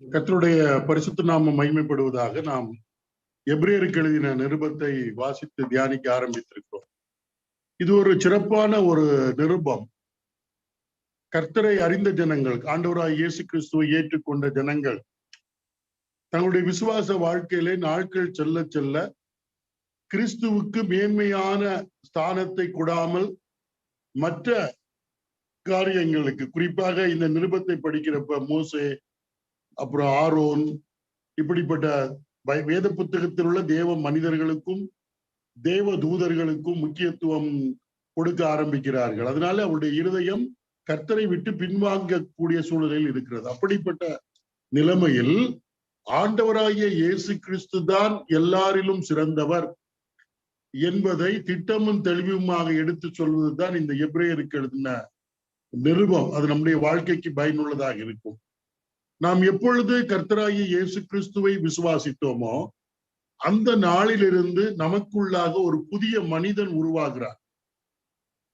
கர்த்தருடைய பரிசுத்த நாமம் மகிமைப்படுவதாக நாம் எபிரேயருக்கு எழுதின நிருபத்தை வாசித்து தியானிக்க ஆரம்பித்திருக்கிறோம். இது ஒரு சிறப்பான ஒரு நிருபம். கர்த்தரை அறிந்த ஜனங்கள், ஆண்டவராய் இயேசு கிறிஸ்துவை ஏற்றுக்கொண்ட ஜனங்கள் தங்களுடைய விசுவாச வாழ்க்கையிலே நாட்கள் செல்ல செல்ல கிறிஸ்துவுக்கு மேன்மையான ஸ்தானத்தை கொடாமல் மற்ற காரியங்களுக்கு, குறிப்பாக இந்த நிருபத்தை படிக்கிறப்ப மோசே, அப்புறம் ஆரோன், இப்படிப்பட்ட வேத புத்தகத்தில் உள்ள தேவ மனிதர்களுக்கும் தேவ தூதர்களுக்கும் முக்கியத்துவம் கொடுக்க ஆரம்பிக்கிறார்கள். அதனால அவருடைய இருதயம் கர்த்தரை விட்டு பின்வாங்கக்கூடிய சூழலில் இருக்கிறது. அப்படிப்பட்ட நிலைமையில் ஆண்டவராகிய இயேசு கிறிஸ்து தான் எல்லாரிலும் சிறந்தவர் என்பதை திட்டமும் தெளிவுமாக எடுத்து சொல்வதுதான் இந்த எபிரேயருக்கு எழுதின நிருபம். அது நம்முடைய வாழ்க்கைக்கு பயனுள்ளதாக இருக்கும். நாம் எப்பொழுது கர்த்தராகிய இயேசு கிறிஸ்துவை விசுவாசித்தோமோ அந்த நாளிலிருந்து நமக்குள்ளாக ஒரு புதிய மனிதன் உருவாகிறார்.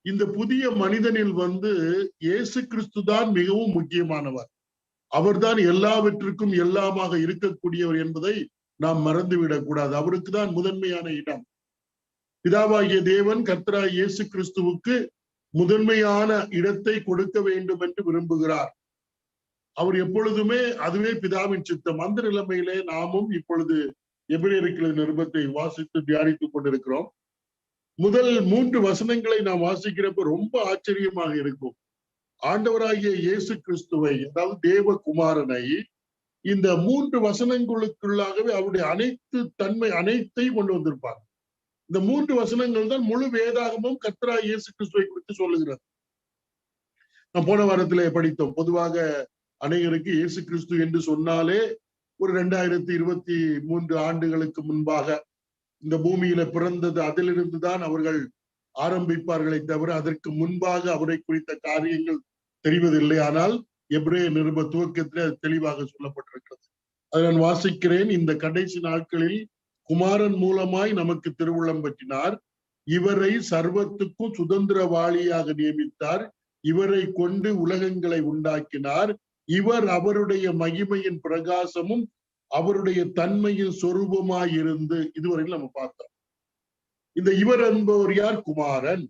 இந்த புதிய மனிதனில் இயேசு கிறிஸ்து தான் மிகவும் முக்கியமானவர். அவர்தான் எல்லாவற்றுக்கும் எல்லாமாக இருக்கக்கூடியவர் என்பதை நாம் மறந்துவிடக் கூடாது. அவருக்கு தான் முதன்மையான இடம். பிதாவாகிய தேவன் கர்த்தராகிய இயேசு கிறிஸ்துவுக்கு முதன்மையான இடத்தை கொடுக்க வேண்டும் என்று விரும்புகிறார். அவர் எப்பொழுதுமே அதுவே பிதாவின் சித்தம். அந்த நிலைமையிலே நாமும் இப்பொழுது எபிரேயருக்கு நிருபத்தை வாசித்து தியானித்துக் கொண்டிருக்கிறோம். முதல் 3 வசனங்களை நாம் வாசிக்கிறப்ப ரொம்ப ஆச்சரியமாக இருக்கும். ஆண்டவராகிய இயேசு கிறிஸ்துவை, அதாவது தேவகுமாரனை, இந்த 3 வசனங்களுக்குள்ளாகவே அவருடைய அனைத்து தன்மை அனைத்தையும் கொண்டு வந்திருப்பார். இந்த 3 வசனங்கள் தான் முழு வேதாகமும் கர்த்தராகிய இயேசு கிறிஸ்துவை குறித்து சொல்லுகிறது. நாம் போன வாரத்திலே படித்தோம். பொதுவாக அநேகருக்கு இயேசு கிறிஸ்து என்று சொன்னாலே ஒரு 2023 ஆண்டுகளுக்கு முன்பாக இந்த பூமியில பிறந்தது, அதிலிருந்துதான் அவர்கள் ஆரம்பிப்பார்களை தவிர அதற்கு முன்பாக அவரை குறித்த காரியங்கள் தெரிவதில்லை. ஆனால் எபிரேய நிருப துவக்கத்திலே அது தெளிவாக சொல்லப்பட்டிருக்கிறது. அதை நான் வாசிக்கிறேன். இந்த கடைசி நாட்களில் குமாரன் மூலமாய் நமக்கு திருவுளம் பற்றினார். இவரை சர்வத்துக்கும் சுதந்திரவாளியாக நியமித்தார். இவரை கொண்டு உலகங்களை உண்டாக்கினார். இவர் அவருடைய மகிமையின் பிரகாசமும் அவருடைய தன்மையின் சொரூபமாய் இருந்து, இதுவரையில் நம்ம பார்த்தோம். இந்த இவர் என்பவர் யார்? குமாரன்,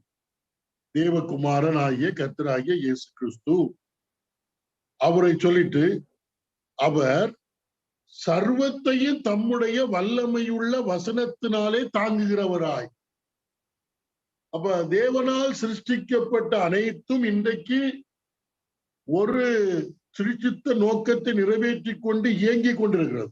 தேவகுமாரன் ஆகிய கர்த்தராகிய இயேசு கிறிஸ்து. அவரை சொல்லிட்டு அவர் சர்வத்தையும் தம்முடைய வல்லமையுள்ள வசனத்தினாலே தாங்குகிறவராய். அப்ப தேவனால் சிருஷ்டிக்கப்பட்ட அனைத்தும் இன்றைக்கு ஒரு சிருஷ்டித்த நோக்கத்தை நிறைவேற்றி கொண்டு இயங்கி கொண்டிருக்கிறது.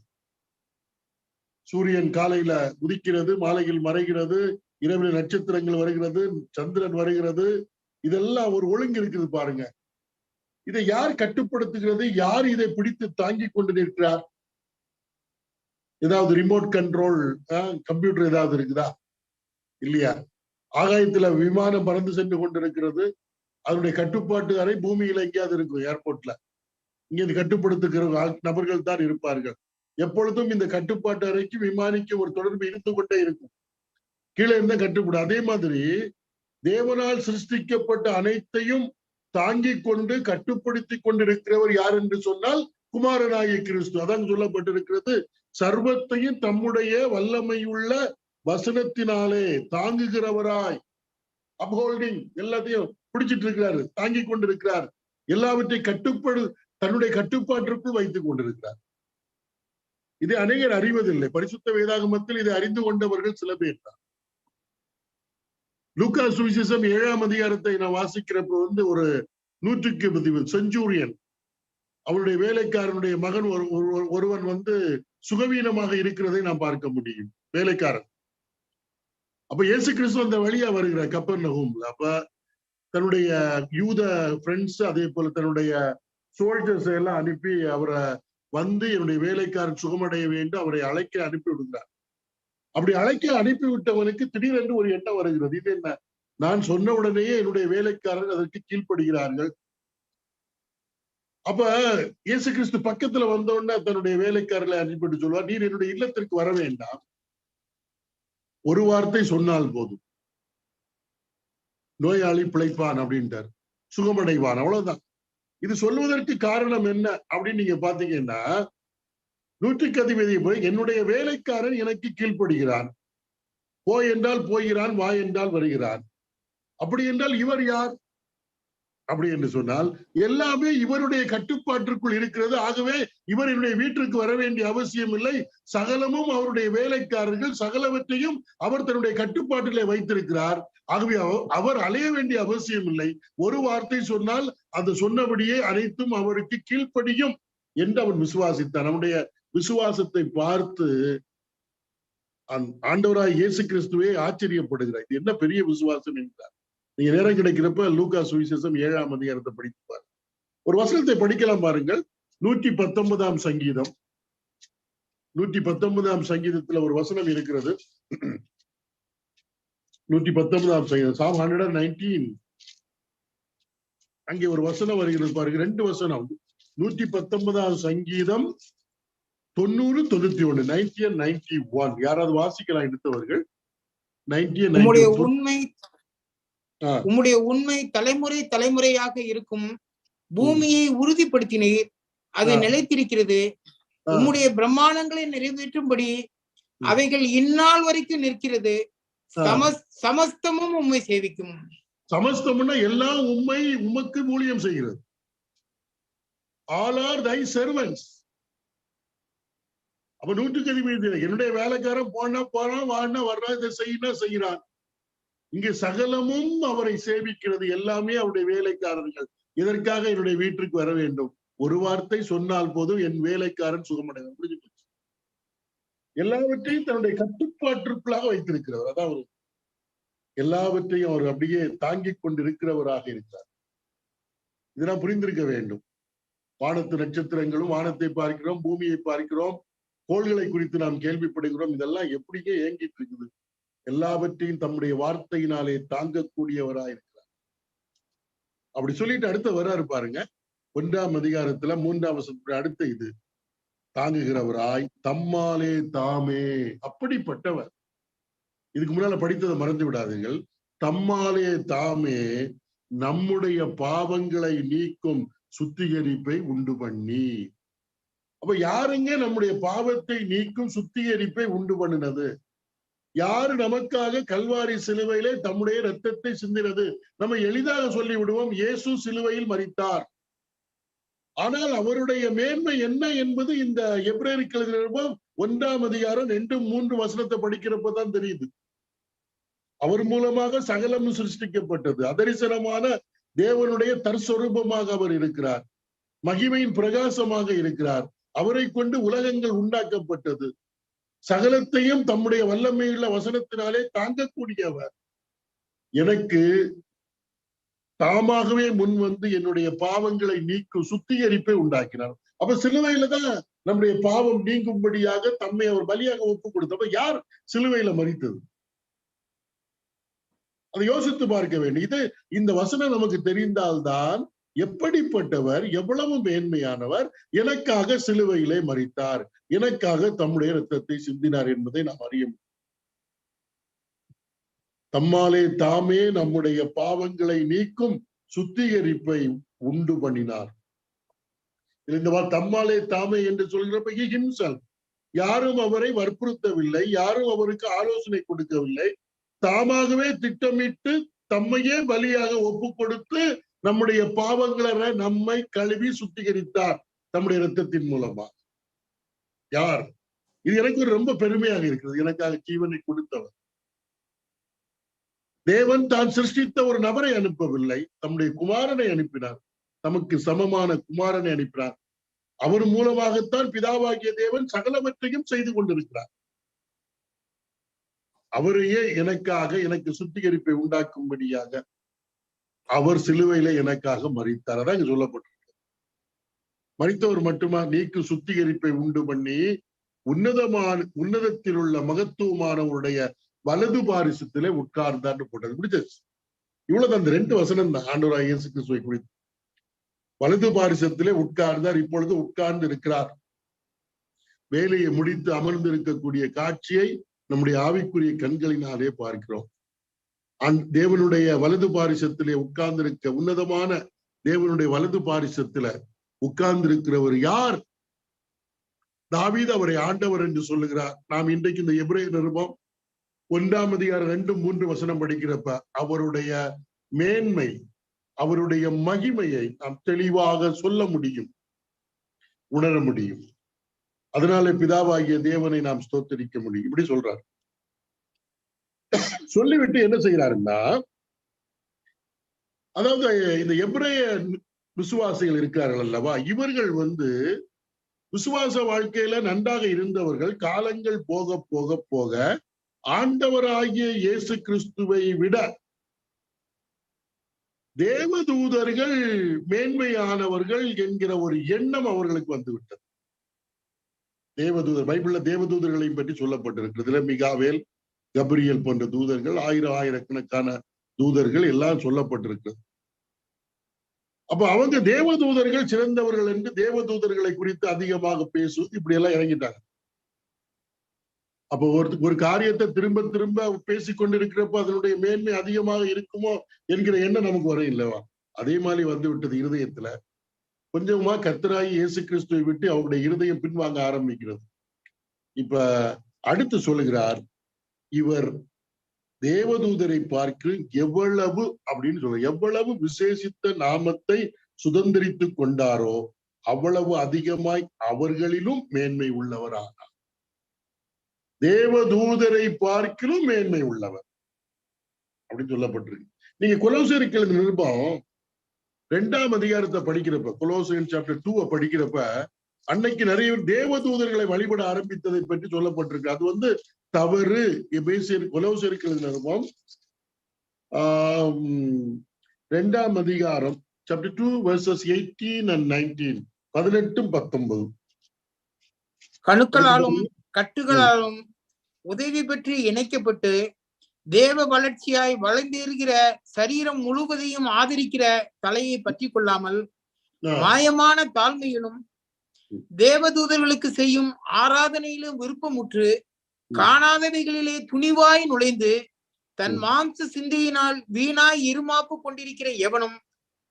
சூரியன் காலையில உதிக்கிறது, மாலையில் மறைகிறது, இரவில் நட்சத்திரங்கள் வருகிறது, சந்திரன் வருகிறது. இதெல்லாம் ஒரு ஒழுங்கு இருக்குது பாருங்க. இதை யார் கட்டுப்படுத்துகிறது? யார் இதை பிடித்து தாங்கி கொண்டு நிற்கிறார்? ஏதாவது ரிமோட் கண்ட்ரோல் கம்ப்யூட்டர் ஏதாவது இருக்குதா? இல்லையா? ஆகாயத்துல விமானம் பறந்து சென்று கொண்டிருக்கிறது. அதனுடைய கட்டுப்பாட்டு அறை பூமியில எங்கேயாவது இருக்கும், ஏர்போர்ட்ல. இங்க இது கட்டுப்படுத்துகிற நபர்கள் தான் இருப்பார்கள். எப்பொழுதும் இந்த கட்டுப்பாட்டு அறைக்கு விமானிக்கு ஒரு தொடர்பு இருந்து கொண்டே இருக்கும். கீழே இருந்தா கட்டுப்படும். அதே மாதிரி தேவனால் சிருஷ்டிக்கப்பட்ட அனைத்தையும் தாங்கிக் கொண்டு கட்டுப்படுத்தி கொண்டிருக்கிறவர் யார் என்று சொன்னால் குமாரனாகிய கிறிஸ்து. அதான் சொல்லப்பட்டிருக்கிறது, சர்வத்தையும் தம்முடைய வல்லமையுள்ள வசனத்தினாலே தாங்குகிறவராய், அப்ஹோல்டிங், எல்லாத்தையும் பிடிச்சிட்டு இருக்கிறாரு, தாங்கி கொண்டிருக்கிறார். எல்லாவற்றை தன்னுடைய கட்டுப்பாட்டிற்குள் வைத்துக் கொண்டிருக்கிறார். இதை அநேகர் அறிவதில்லை. பரிசுத்த வேதாகமத்தில் இதை அறிந்து கொண்டவர்கள் சில பேர் தான். லூக்கா சுவிசேஷம் 7ஆம் அதிகாரத்தை நான் வாசிக்கிறப்ப ஒரு 100க்கு செஞ்சூரியன், அவருடைய வேலைக்காரனுடைய மகன் ஒருவன் சுகவீனமாக இருக்கிறதை நாம் பார்க்க முடியும். வேலைக்காரன். அப்ப இயேசு கிறிஸ்து அந்த வழியா வருகிறார் கப்பர்நகூம்ல. அப்ப தன்னுடைய யூத ஃப்ரெண்ட்ஸ், அதே போல தன்னுடைய சோல்ஜர்ஸ் எல்லாம் அனுப்பி அவரை என்னுடைய வேலைக்காரன் சுகமடைய வேண்டும், அவரை அழைக்க அனுப்பி விடுகிறார். அப்படி அழைக்க அனுப்பிவிட்டவனுக்கு திடீரென்று ஒரு எண்ணம் வருகிறது. இது என்ன? நான் சொன்ன உடனேயே என்னுடைய வேலைக்காரர் அதற்கு கீழ்ப்படுகிறார்கள். அப்ப இயேசு கிறிஸ்து பக்கத்துல வந்தோடனே தன்னுடைய வேலைக்காரர்களை அனுப்பிட்டு சொல்வார், நீர் என்னுடைய இல்லத்திற்கு வர வேண்டாம், ஒரு வார்த்தை சொன்னால் போதும், நோயாளி பிழைப்பான் அப்படின்ட்டார், சுகமடைவான், அவ்வளவுதான். இது சொல்வதற்கு காரணம் என்ன அப்படின்னு நீங்க பாத்தீங்கன்னா, நூற்றுக்கு அதிபதி போய் என்னுடைய வேலைக்காரன் எனக்கு கீழ்ப்படுகிறான், போய் என்றால் போகிறான், வா என்றால் வருகிறான். அப்படி என்றால் இவர் யார் அப்படி என்று சொன்னால் எல்லாமே இவருடைய கட்டுப்பாட்டிற்குள் இருக்கிறது. ஆகவே இவர் என்னுடைய வீட்டிற்கு வர வேண்டிய அவசியம் இல்லை. சகலமும் அவருடைய வேலைக்காரர்கள், சகலவற்றையும் அவர் தன்னுடைய கட்டுப்பாட்டிலே வைத்திருக்கிறார். ஆகவே அவர் அலைய வேண்டிய அவசியம் இல்லை. ஒரு வார்த்தை சொன்னால் அது சொன்னபடியே அனைத்தும் அவருக்கு கீழ்ப்படியும் என்று அவன் விசுவாசித்தான். அவனுடைய விசுவாசத்தை பார்த்து ஆண்டவராய் இயேசு கிறிஸ்துவே ஆச்சரியப்படுகிறார். இது என்ன பெரிய விசுவாசம் என்றார். நீங்க நேரம் கிடைக்கிறப்ப லூக்கா சுவிசேஷம் 7ஆம் அதிகாரத்தை படிப்பார். ஒரு வசனத்தை படிக்கலாம் பாருங்கள். 119ஆம் சங்கீதம். 119ஆம் சங்கீதத்துல ஒரு வசனம் இருக்கிறது. 119ஆம் சங்கீதம், Psalm 119. அங்கே ஒரு வசனம் வருகிறது பாருங்க, 2 வசனம். 119ஆம் சங்கீதம் 90, 91, 90 and 91. யாராவது வாசிக்கலாம் எடுத்தவர்கள்? 90 and 91. உம்முடைய உண்மை தலைமுறை தலைமுறையாக இருக்கும். பூமியை உறுதிப்படுத்தினீர், அது நிலைத்திருக்கிறது. உம்முடைய பிரமாணங்களை நிறைவேற்றும்படி அவைகள் இந்நாள் வரைக்கும் நிற்கிறது. சமஸ்தமும் உம்மை சேவிக்கும். சமஸ்தம்னா எல்லாம் உம்மை உமக்கு ஊழியம் செய்கிறது. All are thy servants. அப்ப நூற்றுக்கு அதிபதி என்னுடைய வேலைக்காரன் போனா போறான், வானா வர்றான், இதை செய்யறான். இங்கே சகலமும் அவரை சேவிக்கிறது. எல்லாமே அவருடைய வேலைக்காரர்கள். இதற்காக என்னுடைய வீட்டுக்கு வர வேண்டும். ஒரு வார்த்தை சொன்னால் போதும் என் வேலைக்காரன் சுகமடைவான். புரிஞ்சு போச்சு. எல்லாவற்றையும் தன்னுடைய கட்டுப்பாட்டிற்குள்ளாக வைத்திருக்கிறவர். அதாவது எல்லாவற்றையும் அவர் அப்படியே தாங்கிக் கொண்டிருக்கிறவராக இருக்கிறார். இதெல்லாம் புரிந்திருக்க வேண்டும். வானத்து நட்சத்திரங்களும், வானத்தை பார்க்கிறோம், பூமியை பார்க்கிறோம், கோள்களை குறித்து நாம் கேள்விப்படுகிறோம். இதெல்லாம் எப்படியே இயங்கிட்டு இருக்குது. எல்லாவற்றையும் தம்முடைய வார்த்தையினாலே தாங்கக்கூடியவராய் இருக்கிறார். அப்படி சொல்லிட்டு அடுத்த வர்றாரு பாருங்க, 1ஆம் அதிகாரத்துல 3ஆம் வசனத்துக்கு அடுத்த இது, தாங்குகிறவராய் தம்மாலே தாமே. அப்படிப்பட்டவர். இதுக்கு முன்னால படித்ததை மறந்து விடாதீர்கள். தம்மாலே தாமே நம்முடைய பாவங்களை நீக்கும் சுத்திகரிப்பை உண்டு பண்ணி. அப்ப யாருங்க நம்முடைய பாவத்தை நீக்கும் சுத்திகரிப்பை உண்டு பண்ணினது? யாரு நமக்காக கல்வாரி சிலுவையிலே தம்முடைய இரத்தத்தை சிந்தினது? நம்ம எளிதாக சொல்லி விடுவோம், இயேசு சிலுவையில் மரித்தார். ஆனால் அவருடைய மேன்மை என்ன என்பது இந்த எபிரேயருக்கு எழுதின 1ஆம் அதிகாரம் 2, 3 வசனத்தை படிக்கிறப்பதான் தெரியுது. அவர் மூலமாக சகலமும் சிருஷ்டிக்கப்பட்டது. அதரிசனமான தேவனுடைய தற்சொரூபமாக அவர் இருக்கிறார். மகிமையின் பிரகாசமாக இருக்கிறார். அவரை கொண்டு உலகங்கள் உண்டாக்கப்பட்டது. சகலத்தையும் தம்முடைய வல்லமையுள்ள வசனத்தினாலே தாங்கக்கூடியவர். எனக்கு தாமாகவே முன் வந்து என்னுடைய பாவங்களை நீக்கும் சுத்திகரிப்பை உண்டாக்கினார். அப்ப சிலுவையில தான் நம்முடைய பாவம் நீங்கும்படியாக தம்மை அவர் பலியாக ஒப்பு கொடுத்தப்ப யார் சிலுவையில மரித்தது? அதை யோசித்து பார்க்க வேண்டும். இந்த வசனம் நமக்கு தெரிந்தால்தான் எப்படிப்பட்டவர், எவ்வளவு மேன்மையானவர், எனக்காக சிலுவையிலே மரித்தார், எனக்காக தம்முடைய இரத்தத்தை சிந்தினார் என்பதை நாம் அறிய முடியும். தம்மாலே தாமே நம்முடைய பாவங்களை நீக்கும் சுத்திகரிப்பை உண்டு பண்ணினார். இந்த தம்மாலே தாமே என்று சொல்கிறப்ப ஹிம்செல்ஃப், யாரும் அவரை வற்புறுத்தவில்லை, யாரும் அவருக்கு ஆலோசனை கொடுக்கவில்லை. தாமாகவே திட்டமிட்டு தம்மையே பலியாக ஒப்பு கொடுத்து நம்முடைய பாவங்களை நம்மை கழுவி சுத்திகரித்தார் தம்முடைய இரத்தத்தின் மூலமா. யார்? இது எனக்கு ரொம்ப பெருமையாக இருக்கிறது. எனக்காக ஜீவனை கொடுத்தவர். தேவன் தான் சிருஷ்டித்த ஒரு நபரை அனுப்பவில்லை, தம்முடைய குமாரனை அனுப்பினார். தமக்கு சமமான குமாரனை அனுப்பினார். அவர் மூலமாகத்தான் பிதாவாகிய தேவன் சகலவற்றையும் செய்து கொண்டிருக்கிறார். அவரையே எனக்காக, எனக்கு சுத்திகரிப்பை உண்டாக்கும்படியாக அவர் சிலுவையில எனக்காக மரித்தார். அதான் இங்க சொல்லப்பட்டிருக்கு. மரித்தவர் மட்டுமா, நீக்கு சுத்திகரிப்பை உண்டு பண்ணி உன்னதத்தில் உள்ள மகத்துவமானவருடைய வலது பாரிசத்திலே உட்கார்ந்தான்னு போட்டது. முடிஞ்சிருச்சு. இவ்வளவுதான். அந்த 2 வசனம் தான் ஆண்டவராகிய இயேசு கிறிஸ்துவை குறித்து. வலது பாரிசத்திலே உட்கார்ந்தார், இப்பொழுது உட்கார்ந்து இருக்கிறார். வேலையை முடித்து அமர்ந்து இருக்கக்கூடிய காட்சியை நம்முடைய ஆவிக்குரிய கண்களினாலே பார்க்கிறோம். தேவனுடைய வலது பாரிசத்திலே உட்கார்ந்திருக்க, உன்னதமான தேவனுடைய வலது பாரிசத்துல உட்கார்ந்திருக்கிறவர் யார்? தாவீது அவரை ஆண்டவர் என்று சொல்லுகிறார். நாம் இன்றைக்கு இந்த எபிரேய நிருபம் 1:2-3 படிக்கிறப்ப அவருடைய மேன்மை, அவருடைய மகிமையை நாம் தெளிவாக சொல்ல முடியும், உணர முடியும். அதனால பிதாவாகிய தேவனை நாம் ஸ்தோத்திரிக்க முடியும். இப்படி சொல்றார். சொல்லிவிட்டு என்ன செய்யறாருன்னா, அதாவது இந்த எபிரேய விசுவாசிகள் இருக்கிறார்கள் அல்லவா, இவர்கள் விசுவாச வாழ்க்கையில நன்றாக இருந்தவர்கள். காலங்கள் போக போக போக ஆண்டவராகிய இயேசு கிறிஸ்துவை விட தேவதூதர்கள் மேன்மையானவர்கள் என்கிற ஒரு எண்ணம் அவர்களுக்கு வந்துவிட்டது. தேவதூதர், பைபிள்ல தேவதூதர்களை பற்றி சொல்லப்பட்டிருக்கிறதுல மிகாவேல், கபிரியல் போன்ற தூதர்கள், ஆயிரக்கணக்கான தூதர்கள் எல்லாம் சொல்லப்பட்டிருக்கிறது. அப்ப அவங்க தேவதூதர்கள் சிறந்தவர்கள் என்று தேவதூதர்களை குறித்து அதிகமாக பேசுவது இப்படி எல்லாம் இறங்கிட்டாங்க. அப்ப ஒரு காரியத்தை திரும்ப திரும்ப பேசிக்கொண்டிருக்கிறப்ப அதனுடைய மேன்மை அதிகமாக இருக்குமோ என்கிற எண்ணம் நமக்கு வர இல்லவா? அதே மாதிரி வந்து விட்டது இருதயத்துல. கொஞ்சமா கர்த்தராகி இயேசு கிறிஸ்துவை விட்டு அவருடைய இருதயம் பின்வாங்க ஆரம்பிக்கிறது. இப்ப அடுத்து சொல்லுகிறார், இவர் தேவதூதரை பார்க்க எவ்வளவு அப்படின்னு சொல்ற, எவ்வளவு விசேஷித்த நாமத்தை சுதந்திரித்து கொண்டாரோ அவ்வளவு அதிகமாய் அவர்களிலும் மேன்மை உள்ளவரானார். தேவதூதரை பார்க்கிலும் மேன்மை உள்ளவர் அப்படின்னு சொல்லப்பட்டிருக்கு. நீங்க கொலோசியருக்கு எழுதின நிருபம் 2ஆம் அதிகாரத்தை படிக்கிறப்ப, கொலோசியன் சாப்டர் 2 படிக்கிறப்ப, அன்னைக்கு நிறைய தேவதூதர்களை வழிபட ஆரம்பித்ததை பற்றி சொல்லப்பட்டிருக்கு. அது தவறு. கொலோசியருக்கு எழுதின நிருபம் 2ஆம் அதிகாரம் சாப்டர் 2 verses 18 and 19, 18-19. கணுக்களாலும் கட்டுகளாலும் உதவி பெற்று இணைக்கப்பட்டு தேவ வளர்ச்சியாய் வளர்ந்திருக்கிற சரீரம் முழுவதையும் ஆதரிக்கிற தலையை பற்றி கொள்ளாமல் மாயமான தாழ்மையிலும் தேவதூதர்களுக்கு செய்யும் ஆராதனையிலும் விருப்பமுற்று காணாதவைகளிலே துணிவாய் நுழைந்து தன் மாம்ச சிந்தையினால் வீணாய் இருமாப்பு கொண்டிருக்கிற எவனும்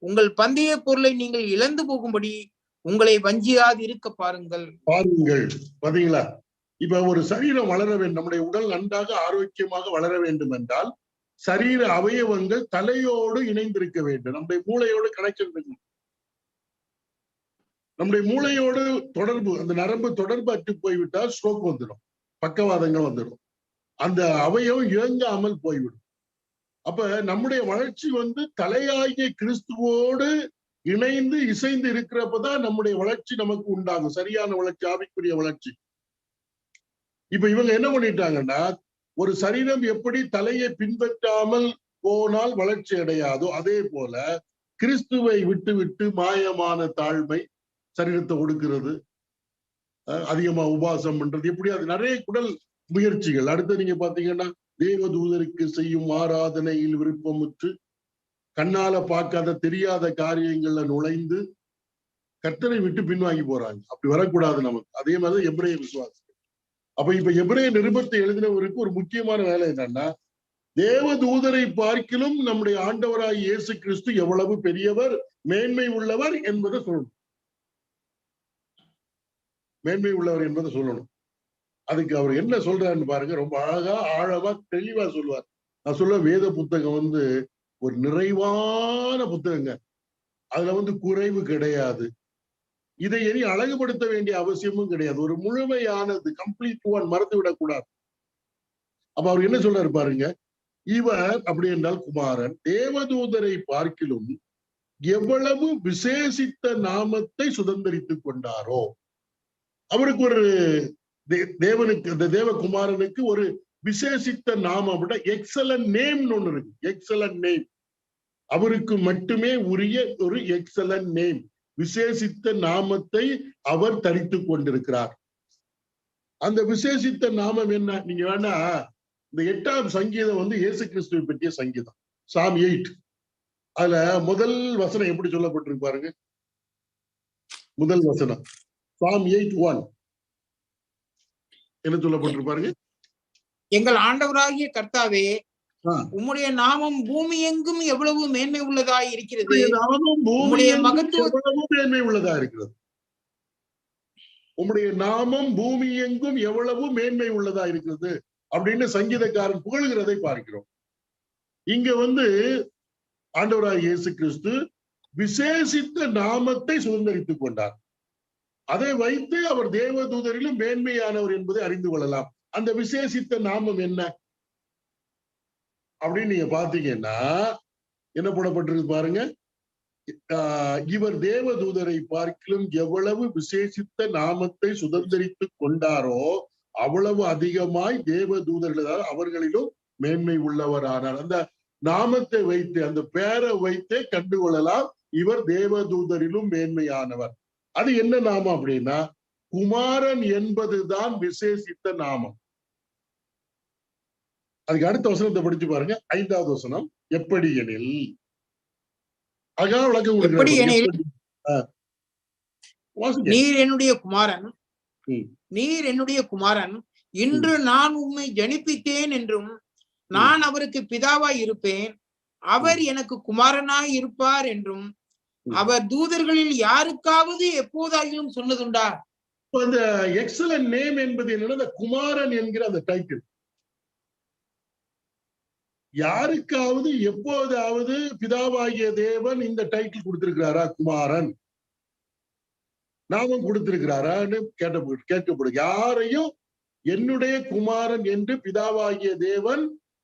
உங்கள் பந்தய பொருளை நீங்கள் இழந்து போகும்படி உங்களை வஞ்சியாது இருக்க பாருங்கள். பாத்தீங்களா? இப்ப ஒரு சரீரம் வளர வேண்டும், நம்முடைய உடல் நன்றாக ஆரோக்கியமாக வளர வேண்டும் என்றால் சரீர அவயவங்கள் தலையோடு இணைந்திருக்க வேண்டும். நம்முடைய மூளையோடு கனெக்ஷன் இருக்கும். நம்முடைய மூளையோடு தொடர்பு, அந்த நரம்பு தொடர்பு அற்று போய்விட்டால் ஸ்ட்ரோக் வந்துடும், பக்கவாதங்கள் வந்துடும், அந்த அவயவம் இயங்காமல் போய்விடும். அப்ப நம்முடைய வளர்ச்சி தலையாகிய கிறிஸ்துவோடு இணைந்து இசைந்து இருக்கிறப்பதான் நம்முடைய வளர்ச்சி நமக்கு உண்டாகும், சரியான வளர்ச்சி, ஆவிக்குரிய வளர்ச்சி. இப்ப இவங்க என்ன பண்ணிட்டாங்கன்னா, ஒரு சரீரம் எப்படி தலையை பின்பற்றாமல் போனால் வளர்ச்சி அடையாதோ அதே போல கிறிஸ்துவை விட்டு விட்டு மாயமான தாழ்மை, சரீரத்தை ஒடுக்கிறது, அதிகமா உபாசம் பண்றது, எப்படி அது நிறைய குடல் முயற்சிகள். அடுத்து நீங்க பாத்தீங்கன்னா, தேவதூதருக்கு செய்யும் ஆராதனையில் விருப்பமுற்று கண்ணால பார்க்காத தெரியாத காரியங்கள்ல நுழைந்து கர்த்தரை விட்டு பின்வாங்கி போறாங்க. அப்படி வரக்கூடாது நமக்கு. அதே மாதிரி எபிரேய விசுவாசம். அப்ப இப்ப எபிரேய நிருபத்தை எழுதினவருக்கு ஒரு முக்கியமான வேலை என்னன்னா, தேவதூதரை பார்க்கிலும் நம்முடைய ஆண்டவராய் இயேசு கிறிஸ்து எவ்வளவு பெரியவர், மேன்மை உள்ளவர் என்பதை சொல்லணும். மேன்மை உள்ளவர் என்பதை சொல்லணும். அதுக்கு அவர் என்ன சொல்றாருன்னு பாருங்க. ரொம்ப அழகா ஆழமா தெளிவா சொல்லுவார். நான் சொல்ல வேத புத்தகம் ஒரு நிறைவான புத்தகங்க. அதுல குறைவு கிடையாது. இதை இனி அழகுபடுத்த வேண்டிய அவசியமும் கிடையாது. ஒரு முழுமையானது, கம்ப்ளீட் ஒன், மறந்து விடக்கூடாது. அப்ப அவர் என்ன சொல்றாரு பாருங்க, இவர் அப்படி என்றால் குமாரன் தேவதூதரை பார்க்கிலும் எவ்வளவு விசேஷித்த நாமத்தை சுதந்திரித்துக் கொண்டாரோ. அவருக்கு ஒரு தேவனுக்கு, அந்த தேவகுமாரனுக்கு ஒரு விசேஷித்த நாமம் விட எக்ஸலன்ட் நேம்னு ஒண்ணு இருக்கு. எக்ஸலன்ட் நேம், அவருக்கு மட்டுமே உரிய ஒரு எக்ஸலன்ட் நேம், விசேஷித்த நாமத்தை அவர் தரித்துக் கொண்டிருக்கிறார். அந்த விசேஷித்த நாமம் என்ன? நீங்க வேணா இந்த 8ஆம் சங்கீதம் இயேசு கிறிஸ்துவை பற்றிய சங்கீதம், Psalm 8. அதுல முதல் வசனம் எப்படி சொல்லப்பட்டிருக்கு பாருங்க. முதல் வசனம் Psalm 8:1 என்ன சொல்லப்பட்டிருப்பாருங்க? எங்கள் ஆண்டவராகிய கர்த்தாவே, உம்முடைய நாமம் பூமி எங்கும் எவ்வளவு மேன்மை உள்ளதாய் இருக்கிறது. உம்முடைய மகத்துவம் எவ்வளவு மேன்மை உள்ளதா இருக்கிறது. உம்முடைய நாமம் பூமி எங்கும் எவ்வளவு மேன்மை உள்ளதா இருக்கிறது அப்படின்னு சங்கீதக்காரன் புகழ்கிறதை பார்க்கிறோம். இங்க ஆண்டவராகிய இயேசு கிறிஸ்து விசேஷித்த நாமத்தை சுதந்திரித்துக் கொண்டார். அதை வைத்து அவர் தேவதூதரிலும் மேன்மையானவர் என்பதை அறிந்து கொள்ளலாம். அந்த விசேஷித்த நாமம் என்ன அப்படின்னு நீங்க பாத்தீங்கன்னா என்ன போடப்பட்டிருக்கு பாருங்க. இவர் தேவதூதரை பார்க்கிலும் எவ்வளவு விசேஷித்த நாமத்தை சுதந்திரித்துக் கொண்டாரோ அவ்வளவு அதிகமாய் தேவதூதர்கள் அவர்களிலும் மேன்மை உள்ளவரானார். அந்த நாமத்தை வைத்து, அந்த பெயரை வைத்தே கண்டுகொள்ளலாம் இவர் தேவதூதரிலும் மேன்மையானவர். அது என்ன நாமம் அப்படின்னா குமாரன் என்பதுதான் விசேஷித்த நாமம். அதுக்கு அடுத்த வசனத்தை படிச்சு பாருங்க. 5வது வசனம். எப்படி எனில், நீர் என்னுடைய குமாரன், நீர் என்னுடைய குமாரன், இன்று நான் உம்மை ஜனிப்பித்தேன் என்றும் நான் அவருக்கு பிதாவாய் இருப்பேன், அவர் எனக்கு குமாரனாய் இருப்பார் என்றும் அவர் தூதர்களில் யாருக்காவது எப்போதாகிலும் சொன்னதுண்டா? அந்த எக்ஸலன்ட் நேம் என்பது என்னன்னா குமாரன் என்கிற அந்த டைட்டில் யாருக்காவது எப்போதாவது பிதாவாகிய தேவன் இந்த டைட்டில் கொடுத்திருக்கிறாரா? குமாரன் நாமம் கொடுத்திருக்கிறாரான்னு கேட்கப்படும். யாரையும் என்னுடைய குமாரன் என்று பிதாவாகிய தேவன்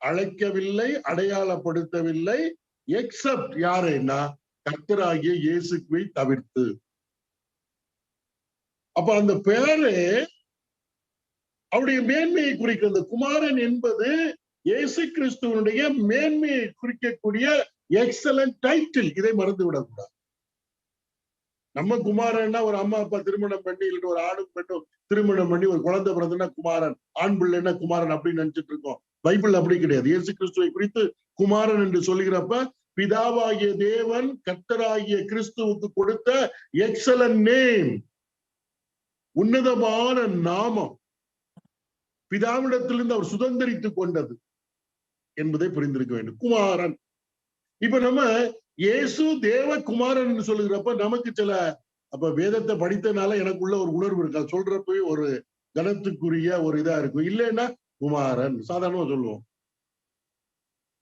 அழைக்கவில்லை, அடையாளப்படுத்தவில்லை. எக்ஸப்ட் யாரைன்னா கர்த்தராகிய இயேசுவை தவிர்த்து. அப்ப அந்த பேரு அவருடைய மேன்மையை குறிக்கிற அந்த குமாரன் என்பது இயேசு கிறிஸ்துவனுடைய மேன்மையை குறிக்கக்கூடிய எக்ஸலன்ட் டைட்டில். இதை மறந்து விடக்கூடாது. நம்ம குமாரன்னா ஒரு அம்மா அப்பா திருமணம் பண்ணி இல்லைன்னா ஒரு ஆணும் பெண்ணும் திருமணம் பண்ணி ஒரு குழந்தை பிறந்தனா குமாரன், ஆண் பிள்ளைன்னா குமாரன் அப்படின்னு நினைச்சிட்டு இருக்கோம். பைபிள் அப்படி கிடையாது. இயேசு கிறிஸ்துவை குறித்து குமாரன் என்று சொல்லுகிறப்ப பிதாவாகிய தேவன் கர்த்தராகிய கிறிஸ்துவுக்கு கொடுத்த எக்ஸலன்ட் நேம், உன்னதமான நாமம், பிதாவிடத்திலிருந்து அவர் சுதந்திரித்துக் கொண்டது என்பதை புரிந்திருக்க வேண்டும். குமாரன். இப்ப நம்ம இயேசு தேவ குமாரன் சொல்லுகிறப்ப நமக்கு சில அப்ப வேதத்தை படித்தனால எனக்குள்ள ஒரு உணர்வு இருக்கா, சொல்றப்பவே ஒரு கனத்துக்குரிய ஒரு இதா இருக்கும். இல்லைன்னா குமாரன் சாதாரணமா சொல்லுவோம்.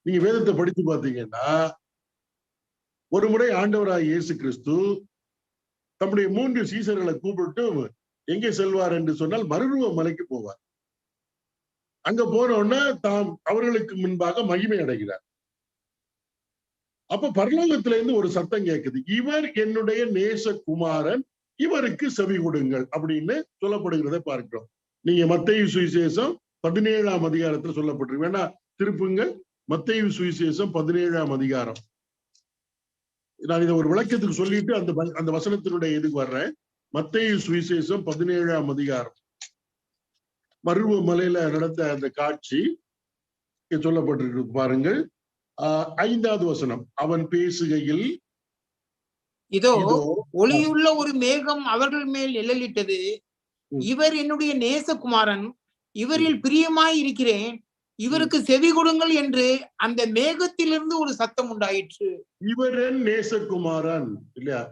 நீங்க வேதத்தை படித்து பார்த்தீங்கன்னா ஒரு முறை ஆண்டவராகிய இயேசு கிறிஸ்து தம்முடைய 3 சீசர்களை கூப்பிட்டு எங்கே செல்வார் என்று சொன்னால் மறுரூப மலைக்கு போவார். அங்க போனோன்னா தாம் அவர்களுக்கு முன்பாக மகிமை அடைகிறார். அப்ப பரலோகத்திலிருந்து ஒரு சத்தம் கேட்குது, இவர் என்னுடைய நேசகுமாரன், இவருக்கு செவி கொடுங்கள் அப்படின்னு சொல்லப்படுகிறதை பார்க்கிறோம். நீங்க மத்தேயு சுவிசேஷம் 17ஆம் அதிகாரத்துல சொல்லப்பட்டிருக்கு. வேணா திருப்புங்கள். மத்தேயு சுவிசேஷம் 17ஆம் அதிகாரம். நான் இதை ஒரு விளக்கத்துக்கு சொல்லிட்டு அந்த வசனத்தினுடைய இதுக்கு வர்றேன். மத்தேயு சுவிசேஷம் 17ஆம் அதிகாரம். மருவ மலையில நடந்த அந்த காட்சி சொல்லப்பட்டிருக்கு பாருங்கள். 5வது வசனம். அவன் பேசுகையில், இதோ ஒளியுள்ள ஒரு மேகம் அவர்கள் மேல் நிழலிட்டது, இவர் என்னுடைய நேசகுமாரன், இவரில் பிரியமாய் இருக்கிறேன், இவருக்கு செவி கொடுங்கள் என்று அந்த மேகத்திலிருந்து ஒரு சத்தம் உண்டாயிற்று. இவர் என் நேசகுமாரன் இல்லையா,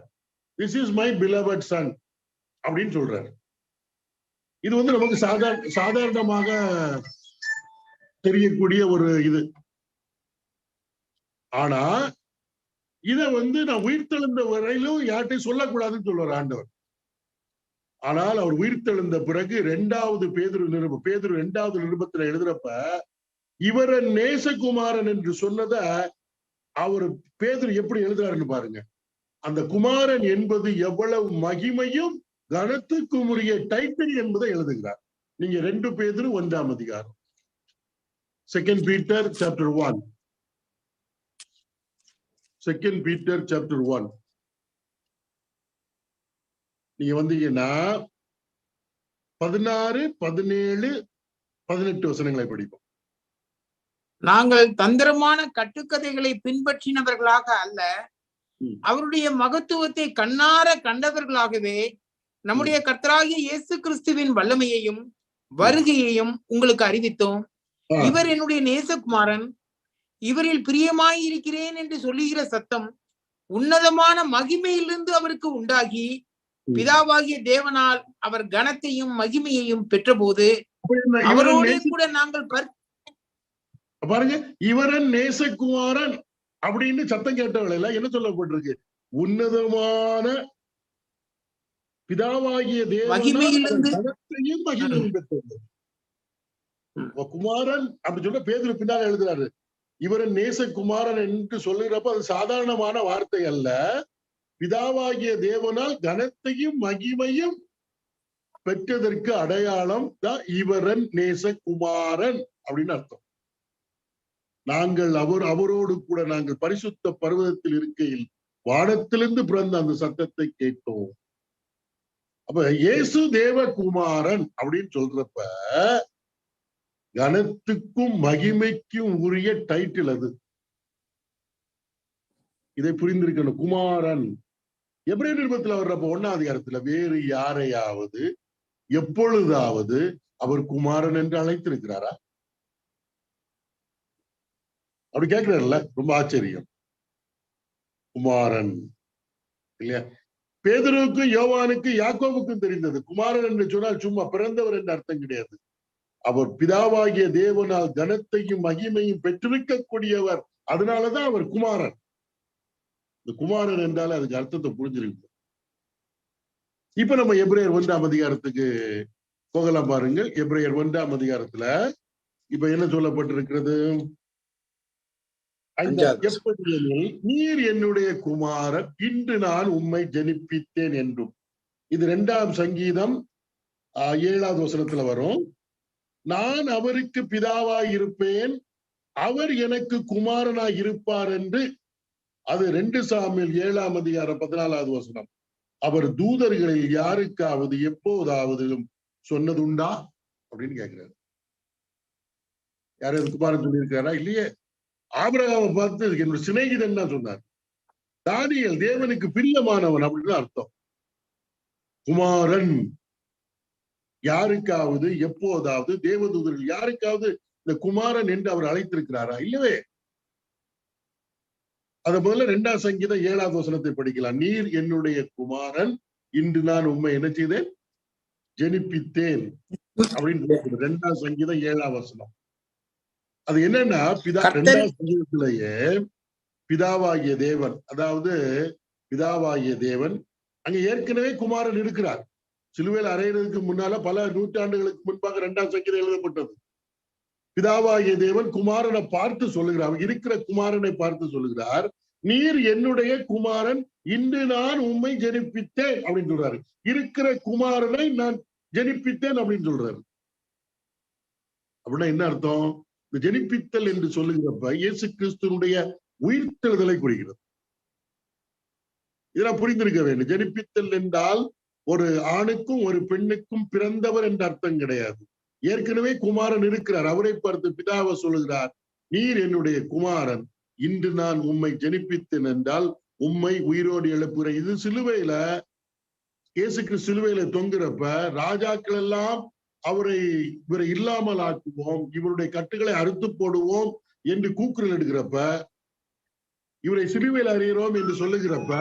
this is my beloved Sun அப்படின்னு சொல்றாரு. இது நமக்கு சாதாரணமாக தெரியக்கூடிய ஒரு இது. ஆனா இத நான் உயிர்த்தெழுந்த வரையிலும் யார்ட்டையும் சொல்லக்கூடாதுன்னு சொல்லுவார் ஆண்டவர். ஆனால் அவர் உயிர்த்தெழுந்த பிறகு 2வது பேதுரு 2வது நிருபத்துல எழுதுறப்ப இவர நேசகுமாரன் என்று சொன்னத அவர் பேதுரு எப்படி எழுதுறாருன்னு பாருங்க. அந்த குமாரன் என்பது எவ்வளவு மகிமையும் கனத்துக்கும் உரிய டைட்டில் என்பதை எழுதுகிறார். நீங்க 2 பேதுரு 1ஆம் அதிகாரம், 2 பீட்டர் சாப்டர் 1, 2 பீட்டர் சாப்டர் 1 நீங்க வந்தீங்கன்னா 16, 17, 18 வசனங்களை படிப்போம். நாங்கள் தந்திரமான கட்டுக்கதைகளை பின்பற்றினவர்களாக அல்ல, அவருடைய மகத்துவத்தை கண்ணார கண்டவர்களாகவே நம்முடைய கர்த்தராகிய இயேசு கிறிஸ்துவின் வல்லமையையும் வருகையையும் உங்களுக்கு அறிவித்தோம். இவர் என்னுடைய நேசகுமாரன், இவரில் பிரியமாய் இருக்கிறேன் என்று சொல்லுகிற சத்தம் உன்னதமான மகிமையிலிருந்து அவருக்கு உண்டாகி பிதாவாகிய தேவனால் அவர் கனத்தையும் மகிமையையும் பெற்றபோது அவரோட கூட நாங்கள் பாருங்க, இவரன் நேசகுமாரன் அப்படின்னு சத்தம் கேட்டவர்கள் என்ன சொல்லப்பட்டிருக்கு? உன்னதமான பிதாவாகிய மகிமையிலிருந்து கனத்தையும் மகிமையும் பெற்றது. குமாரன் அப்படி சொல்ல பேதுரு பின்னால் எழுதுறாரு. இவரன் நேசகுமாரன் என்று சொல்லுகிறப்ப அது சாதாரணமான வார்த்தை அல்ல. பிதாவாகிய தேவனால் கனத்தையும் மகிமையும் பெற்றதற்கு அடையாளம் தான் இவரன் நேசகுமாரன் அப்படின்னு அர்த்தம். நாங்கள் அவரோடு கூட நாங்கள் பரிசுத்த பர்வதத்தில் இருக்கையில் வானத்திலிருந்து பிறந்த அந்த சத்தத்தை கேட்டோம். அப்ப இயேசு தேவகுமாரன் அப்படின்னு சொல்றப்ப கனத்துக்கும் மகிமைக்கும் உரிய டைட்டில் அது. இதை புரிந்திருக்கணும். குமாரன் எபிரேயர் நிருபத்துல வர்றப்ப 1ஆம் அதிகாரத்துல வேறு யாரையாவது எப்பொழுதாவது அவர் குமாரன் என்று அழைத்திருக்கிறாரா? அப்படி கேட்கிறார்ல, ரொம்ப ஆச்சரியம். குமாரன் இல்லையா? பேதுருவுக்கும் யோவானுக்கும் யாக்கோபுக்கும் தெரிந்தது. குமாரன் என்று சொன்னால் சும்மா பிறந்தவர் என்று அர்த்தம் கிடையாது. அவர் பிதாவாகிய தேவனால் கனத்தையும் மகிமையும் பெற்றிருக்கக்கூடியவர். அதனாலதான் அவர் குமாரன். இந்த குமாரன் என்றால் அதுக்கு அர்த்தத்தை புரிஞ்சிருக்கு. இப்ப நம்ம எபிரேயர் 1ஆம் அதிகாரத்துக்கு போகலாம் பாருங்கள். எபிரேயர் 1ஆம் அதிகாரத்துல இப்ப என்ன சொல்லப்பட்டிருக்கிறது? நீர் என்னுடைய குமாரன், இன்று நான் உம்மை ஜனிப்பித்தேன் என்றும். இது 2ஆம் சங்கீதம் 7வது வசனத்துல வரும். நான் அவருக்கு பிதாவாய் இருப்பேன், அவர் எனக்கு குமாரனாய் இருப்பார் என்று. அது 2 சாமுவேல் 7ஆம் அதிகாரம் 14வது வசனம். அவர் தூதர்களில் யாருக்காவது எப்போதாவதிலும் சொன்னதுண்டா அப்படின்னு கேட்கிறாரு. யாரும் குமாரன் சொல்லி இருக்காரா? இல்லையே. ஆபிரகாமை பார்த்து என்னோட சிநேகிதன் தான் சொன்னார். தானியேல் தேவனுக்கு பிரியமானவன் அப்படின்னு அர்த்தம். குமாரன் யாருக்காவது எப்போதாவது தேவதூதர்கள் யாருக்காவது இந்த குமாரன் என்று அவர் அழைத்திருக்கிறாரா? இல்லவே. அத முதல்ல 2ஆம் சங்கீதம் 7வது வசனத்தை படிக்கலாம். நீர் என்னுடைய குமாரன், இன்று நான் உம்மை என்ன செய்தேன்? ஜனிப்பித்தேன் அப்படின்னு 2ஆம் சங்கீதம் 7ஆம் வசனம். அது என்னன்னா 2ஆம் சங்கீதத்திலேயே பிதாவாகிய தேவன், அதாவது பிதாவாகிய தேவன் அங்க ஏற்கனவே குமாரன் இருக்கிறார். சிலுவையில் அறையிறதுக்கு முன்னால பல நூற்றாண்டுகளுக்கு முன்பாக 2ஆம் சங்கீதம் எழுதப்பட்டது. பிதாவாகிய தேவன் குமாரனை பார்த்து சொல்லுகிறார். இருக்கிற குமாரனை பார்த்து சொல்லுகிறார், நீர் என்னுடைய குமாரன், இன்று நான் உம்மை ஜனிப்பித்தேன் அப்படின்னு சொல்றாரு. இருக்கிற குமாரனை நான் ஜனிப்பித்தேன் அப்படின்னு சொல்றாரு. அப்படின்னா என்ன அர்த்தம்? இந்த ஜனிப்பித்தல் என்று சொல்லுகிறப்ப இயேசு கிறிஸ்துனுடைய உயிர்த்தெழுதலை குறிக்கிறது. இதெல்லாம் புரிந்திருக்க வேண்டும். ஜனிப்பித்தல் என்றால் ஒரு ஆணுக்கும் ஒரு பெண்ணுக்கும் பிறந்தவர் என்ற அர்த்தம் கிடையாது. ஏற்கனவே குமாரன் இருக்கிறார். அவரை பார்த்து பிதாவை சொல்லுகிறார், நீர் என்னுடைய குமாரன், இன்று நான் உம்மை ஜனிப்பித்தேன் என்றால் உம்மை உயிரோடு எழுப்புகிறேன். இது சிலுவையில இயேசு கிறிஸ்து சிலுவையில தொங்குறப்ப ராஜாக்கள் எல்லாம் இவரை இல்லாமல் ஆக்குவோம், இவருடைய கட்டுகளை அறுத்து போடுவோம் என்று கூக்குரல் எடுக்கிறப்ப, இவரை சிலுவையில் அறிகிறோம் என்று சொல்லுகிறப்ப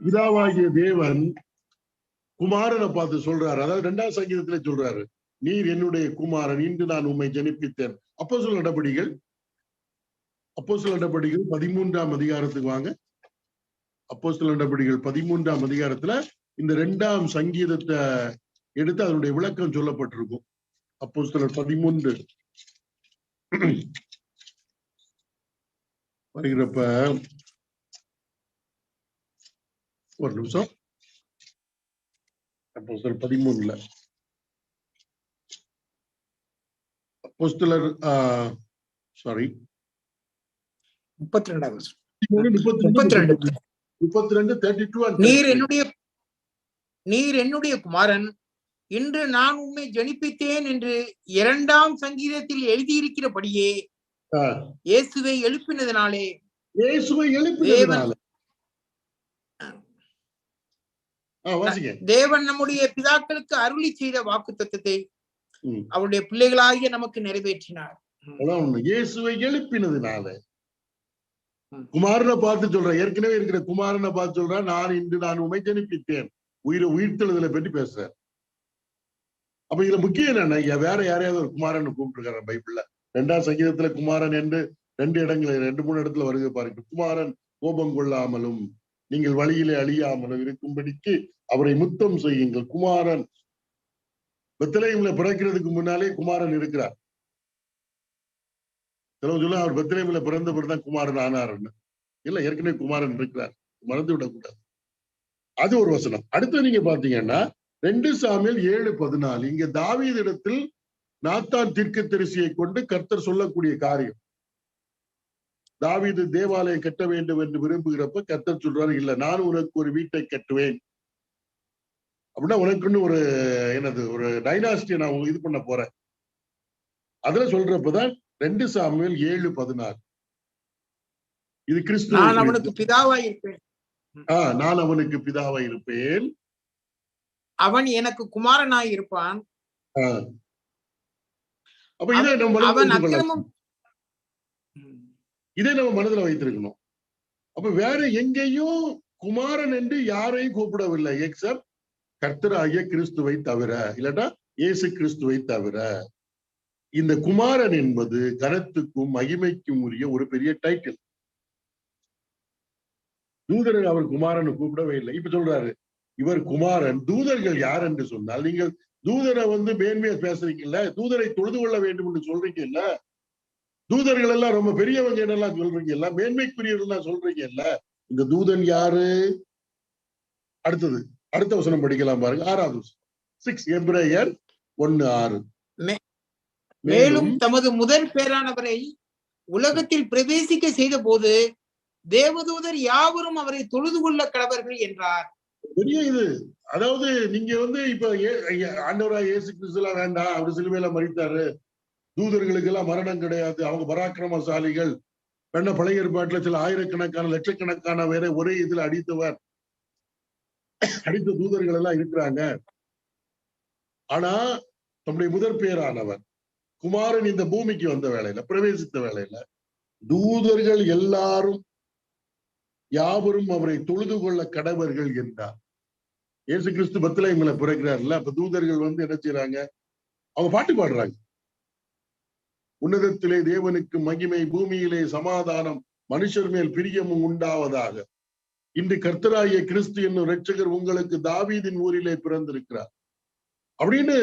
பிதாவாகிய தேவன் குமாரனை பார்த்து சொல்றாரு. அதாவது 2ஆம் சங்கீதத்திலே சொல்றாரு, நீர் என்னுடைய குமாரன், இன்று நான் உம்மை ஜனிப்பித்தேன். அப்போஸ்தலர் நடபடிகள் 13ஆம் அதிகாரத்துக்கு வாங்க. அப்போஸ்தலர் நடபடிகள் 13ஆம் அதிகாரத்துல இந்த 2ஆம் சங்கீதத்தை எடுத்து அதனுடைய விளக்கம் சொல்லப்பட்டிருக்கும். அப்போஸ்தலர் 13 வருகிறப்ப ஒரு நிமிஷம். அப்போஸ்தலர் 13ல அப்போஸ்தலர் 32 நீர் என்னுடைய குமாரன், இன்று நான் உம்மை ஜனிப்பித்தேன் என்று 2ஆம் சங்கீதத்தில் எழுதியிருக்கிறபடியே இயேசுவை எழுப்பினதினாலே தேவன் நம்முடைய பிதாக்களுக்கு அருளி செய்த வாக்குத்தத்தத்தை அவருடைய பிள்ளைகளாகிய நமக்கு நிறைவேற்றினார். இயேசுவை எழுப்பினதினால குமாரனை பார்த்து சொல்றேன், ஏற்கனவே இருக்கிற குமாரனை பார்த்து சொல்றேன், நான் உமை ஜனிப்பித்தேன், உயிர்த்தெழுதலை பற்றி பேசுறேன். அப்ப இதுல முக்கியம் என்னன்னா, வேற யாரையாவது ஒரு குமாரன் கூப்பிட்டுருக்காரு பைபிள்ல. 2ஆம் சங்கீதத்துல குமாரன் என்று 2 3 இடத்துல வருது பாருங்க. குமாரன் கோபம் கொள்ளாமலும் நீங்கள் வழியிலே அழியாமலும் இருக்கும்படிக்கு அவரை முத்தம் செய்யுங்கள். குமாரன் பெத்லகேம்ல பிறக்கிறதுக்கு முன்னாலே குமாரன் இருக்கிறார். சொல்ல அவர் பெத்லகேம்ல பிறந்த பிறகுதான் குமாரன் ஆனாருன்னு இல்ல, ஏற்கனவே குமாரன் இருக்கிறார், மறந்து விடக்கூடாது. அது ஒரு வசனம். அடுத்து நீங்க பாத்தீங்கன்னா 2 சாமுவேல் 7:14 இங்க தாவீது இடத்தில் நாத்தான் தீர்க்கதரிசியை கொண்டு கர்த்தர் சொல்லக்கூடிய காரியம். தாவீது தேவாலயம் கட்ட வேண்டும் என்று விரும்புகிறப்ப கர்த்தர் சொல்றாரு, இல்ல நான் உனக்கு ஒரு வீட்டை கட்டுவேன் அப்படின்னா உனக்குன்னு ஒரு ஒரு டைனாஸ்டியை நான் இது பண்ண போறேன். அதுல சொல்றப்பதான் 2 சாமுவேல் 7:16 இது கிறிஸ்து. நான் அவனுக்கு பிதாவாய் இருப்பேன். நான் அவனுக்கு பிதாவாய் இருப்பேன், அவன் எனக்கு குமாரனாய் இருப்பான். அப்ப இதை நம்ம மனதில் வைத்திருக்கணும். அப்ப வேற எங்கேயும் குமாரன் என்று யாரையும் கூப்பிடவில்லை, எக்ஸப்ட் கர்த்தராகிய கிறிஸ்துவை தவிர, இல்லாட்டா இயேசு கிறிஸ்துவை தவிர. இந்த குமாரன் என்பது கனத்துக்கும் மகிமைக்கும் உரிய ஒரு பெரிய டைட்டில். தூதர்கள் அவர் குமாரன் கூப்பிடவே இல்லை. இப்ப சொல்றாரு இவர் குமாரன். தூதர்கள் யார் என்று சொன்னால், நீங்கள் தூதரை மேன்மையா பேசுறீங்கல்ல, தூதரை தொழுது கொள்ள வேண்டும் என்று சொல்றீங்கல்ல, தூதர்கள் எல்லாம் ரொம்ப பெரியவங்க என்னெல்லாம் சொல்றீங்கல்ல, மேன்மைக்குரியவர்கள் சொல்றீங்கல்ல, இந்த தூதன் யாரு? அடுத்த வசனம் படிக்கலாம் பாருங்க, 6வது வசனம். 6 எபிரேயர் 1:6. மேலும் தமது முதல் பேரானவரை உலகத்தில் பிரவேசிக்க செய்த போது தேவதூதர் யாவரும் அவரை தொழுது கொள்ள கடவர்கள் என்றார். பெரிய இது. அதாவது நீங்க இப்ப ஆண்டவராய் இயேசு கிறிஸ்து எல்லாம் வேண்டாம், அவர் சிலுவையில மரித்தாரு, தூதர்களுக்கு எல்லாம் மரணம் கிடையாது, அவங்க பராக்கிரமசாலிகள், பழைய ஏற்பாட்டுல சில ஆயிரக்கணக்கான லட்சக்கணக்கான வேற ஒரே இதுல அடித்த தூதர்கள் எல்லாம் இருக்கிறாங்க. ஆனா தம்முடைய முதற் பேரானவர் குமாரன் இந்த பூமிக்கு வந்த வேளையில, பிரவேசித்த வேளையில, தூதர்கள் எல்லாரும் யாவரும் அவரை தொழுது கொள்ள கடவர்கள் என்றார். இயேசு கிறிஸ்து பெத்லகேம்ல பிறக்கிறார்ல, அப்ப தூதர்கள் என்ன செய்யறாங்க? அவங்க பாட்டு பாடுறாங்க. உன்னதத்திலே தேவனுக்கு மகிமை, பூமியிலே சமாதானம், மனுஷர் மேல் பிரியமும் உண்டாவதாக. இன்று கர்த்தராகிய கிறிஸ்து என்னும் இரட்சகர் உங்களுக்கு தாவீதின் ஊரிலே பிறந்திருக்கிறார் அப்படின்னு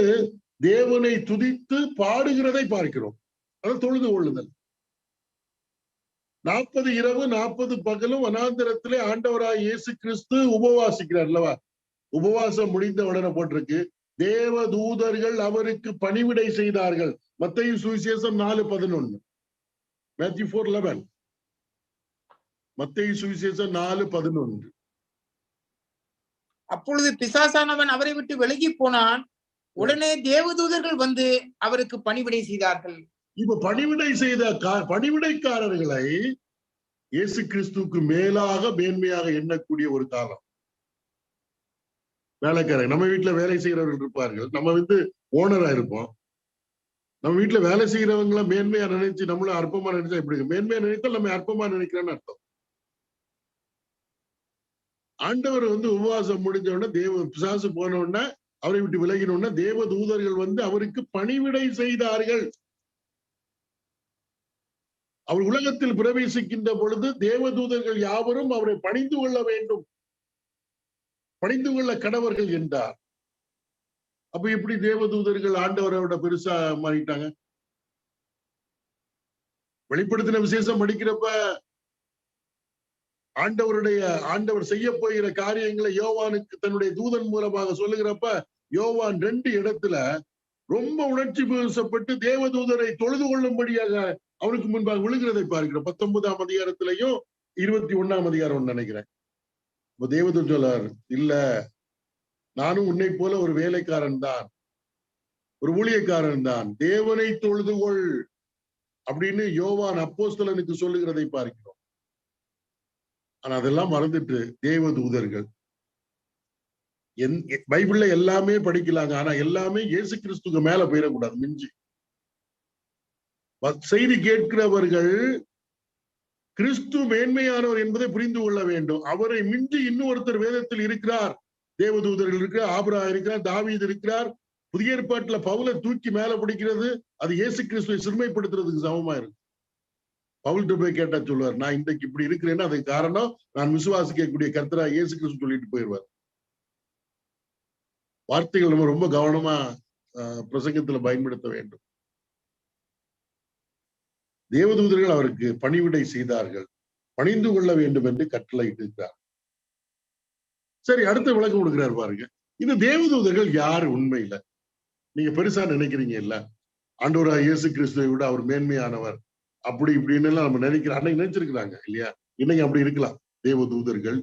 தேவனை துதித்து பாடுகிறதை பார்க்கிறோம். அது தொழுது கொள்ளுதல். 40 இரவு 40 பகலும் வனாந்தரத்திலே ஆண்டவராய் இயேசு கிறிஸ்து உபவாசிக்கிறார் அல்லவா? உபவாசம் முடிந்த உடனே போட்டிருக்கு, தேவ தூதர்கள் அவருக்கு பணிவிடை செய்தார்கள். மத்தேயு சுவிசேஷம் 4:11, Matthew 4:11, மத்தேயு சுவிசேஷம் 4:11. அப்பொழுது பிசாசானவன் அவரை விட்டு விலகி போனான். உடனே தேவதூதர்கள் அவருக்கு பணிவிடை செய்தார்கள். இப்ப பணிவிடைக்காரர்களை இயேசு கிறிஸ்துவுக்கு மேன்மையாக எண்ணக்கூடிய ஒரு காலம். வேலைக்காரர், நம்ம வீட்டுல வேலை செய்யறவர்கள் இருப்பார்கள், நம்ம ஓனரா இருப்போம். நம்ம வீட்டுல வேலை செய்யறவங்களை மேன்மையா நினைச்சு நம்மளும் அற்பமா நினைச்சா எப்படி இருக்கு? மேன்மையா நினைத்தால் நம்ம அற்பமா நினைக்கிறேன்னு அர்த்தம். ஆண்டவர் உபவாசம் முடிஞ்ச உடனே பிசாசு போன உடனே அவரை விட்டு விலகினோன்னா தேவ தூதர்கள் அவருக்கு பணிவிடை செய்தார்கள். அவர் உலகத்தில் பிரவேசிக்கின்ற பொழுது தேவ தூதர்கள் யாவரும் அவரை பணிந்து கொள்ள வேண்டும், பணிந்து கொள்ள கடவர்கள் என்றார். அப்ப எப்படி தேவ தூதர்கள் ஆண்டவரோட பெருசா மாறிட்டாங்க? வெளிப்படுத்தின விசேஷம் படிக்கிறப்ப ஆண்டவர் செய்ய போகிற காரியங்களை யோவானுக்கு தன்னுடைய தூதன் மூலமாக சொல்லுகிறப்ப யோவான் 2 இடத்துல ரொம்ப உணர்ச்சி பூசப்பட்டு தேவதூதரை தொழுது கொள்ளும்படியாக அவனுக்கு முன்பாக விழுகிறதை பார்க்கிறோம். 19ஆம் அதிகாரத்திலையும் 21ஆம் அதிகாரம் நினைக்கிறேன். தேவதூதன் சொல்லார், இல்ல நானும் உன்னை போல ஒரு வேலைக்காரன் தான், ஒரு ஊழியக்காரன் தான், தேவனை தொழுது கொள் அப்படின்னு யோவான் அப்போஸ்தலனுக்கு சொல்லுகிறதை பார்க்கிறோம். ஆனா அதெல்லாம் மறந்துட்டு தேவதூதர்கள் பைபிள்ல எல்லாமே படிக்கலாங்க, ஆனா எல்லாமே இயேசு கிறிஸ்துக்கு மேல போயிடக்கூடாது. மிஞ்சி செய்தி கேட்கிறவர்கள் கிறிஸ்து மேன்மையானவர் என்பதை புரிந்து கொள்ள வேண்டும். அவரை மிஞ்சி இன்னொருத்தர் வேதத்தில் இருக்கிறார். தேவதூதர்கள் இருக்கிறார், ஆபிரகாம் இருக்கிறார், தாவீது இருக்கிறார். புதிய ஏற்பாட்டுல பவுலை தூக்கி மேல பிடிக்கிறது அது இயேசு கிறிஸ்துவை சிறுமைப்படுத்துறதுக்கு சமமா இருக்கு. பவுல்கிட்ட போய் கேட்டா சொல்லுவார், நான் இன்றைக்கு இப்படி இருக்கிறேன்னா அதுக்கு காரணம் நான் விசுவாசிக்கக்கூடிய கர்த்தரா இயேசு கிறிஸ்து சொல்லிட்டு போயிடுவார். வார்த்தைகள் நம்ம ரொம்ப கவனமா பிரசங்கத்துல பயன்படுத்த வேண்டும். தேவதூதர்கள் அவருக்கு பணிவிடை செய்தார்கள், பணிந்து கொள்ள வேண்டும் என்று கட்டளையிட்டிருக்கிறார். சரி, அடுத்த விளக்கம் கொடுக்கிறார் பாருங்க. இந்த தேவதூதர்கள் யாரு உண்மையில? நீங்க பெருசா நினைக்கிறீங்க இல்ல, ஆண்டவராகிய இயேசு கிறிஸ்துவை விட அவர் மேன்மையானவர் அப்படி இப்படின்னு எல்லாம் நம்ம நினைக்கிறோம். அன்னைக்கு நினைச்சிருக்கிறாங்க இல்லையா? இன்னைக்கு அப்படி இருக்கலாம். தேவதூதர்கள்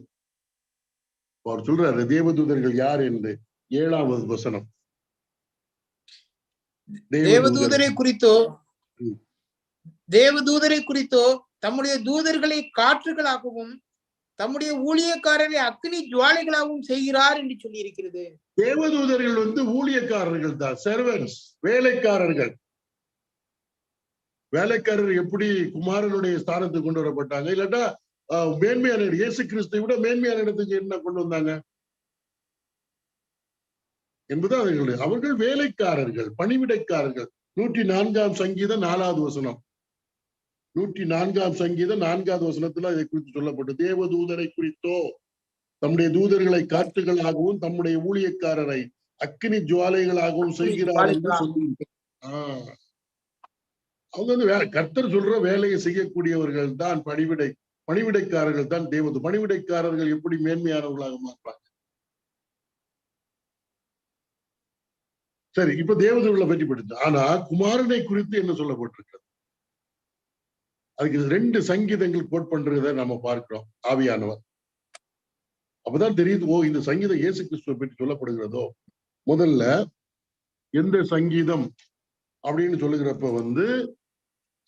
அவர் சொல்றாரு, தேவதூதர்கள் யார் என்று 7வது வசனம். தேவதூதரை குறித்தோ தம்முடைய தூதர்களை காற்றுகளாகவும் தம்முடைய ஊழியக்காரரை அக்னி ஜுவாலைகளாகவும் செய்கிறார் என்று சொல்லி இருக்கிறது. தேவதூதர்கள் ஊழியக்காரர்கள் தான், சர்வன்ஸ், வேலைக்காரர்கள். வேலைக்காரர் எப்படி குமாரனுடைய ஸ்தானத்துக்கு கொண்டு வரப்பட்டாங்க? இல்லாட்டா மேன்மையான இயேசு கிறிஸ்துவை விட மேன்மையான இடத்துக்கு என்ன கொண்டு வந்தாங்க என்பது அவர்கள் வேலைக்காரர்கள், பணிவிடைக்காரர்கள். 104ஆம் சங்கீதம் 4வது வசனம். 104ஆம் சங்கீதம் 4வது வசனத்துல இதை குறித்து சொல்லப்பட்டு, தேவதூதரை குறித்தோ தம்முடைய தூதர்களை காற்றுகளாகவும் தம்முடைய ஊழியக்காரரை அக்கினி ஜுவாலைகளாகவும் செய்கிறார் என்று சொல்லி அவங்க வேலை, கர்த்தர் சொல்ற வேலையை செய்யக்கூடியவர்கள் தான் பணிவிடைக்காரர்கள் தான் தேவதூதர். பணிவிடைக்காரர்கள் எப்படி மேன்மையானவர்களாக மாற்றாங்க? சரி, இப்ப தேவதூதர்களை பற்றி படித்து, ஆனா குமாரனை குறித்து என்ன சொல்லப்பட்டிருக்கிறது? அதுக்கு 2 சங்கீதங்கள் கோட் பண்றதை நம்ம பார்க்கிறோம். ஆவியானவர் அப்பதான் தெரியுது, ஓ இந்த சங்கீதம் இயேசு கிறிஸ்துவை பற்றி சொல்லப்படுகிறதோ. முதல்ல எந்த சங்கீதம் அப்படின்னு சொல்லுகிறப்ப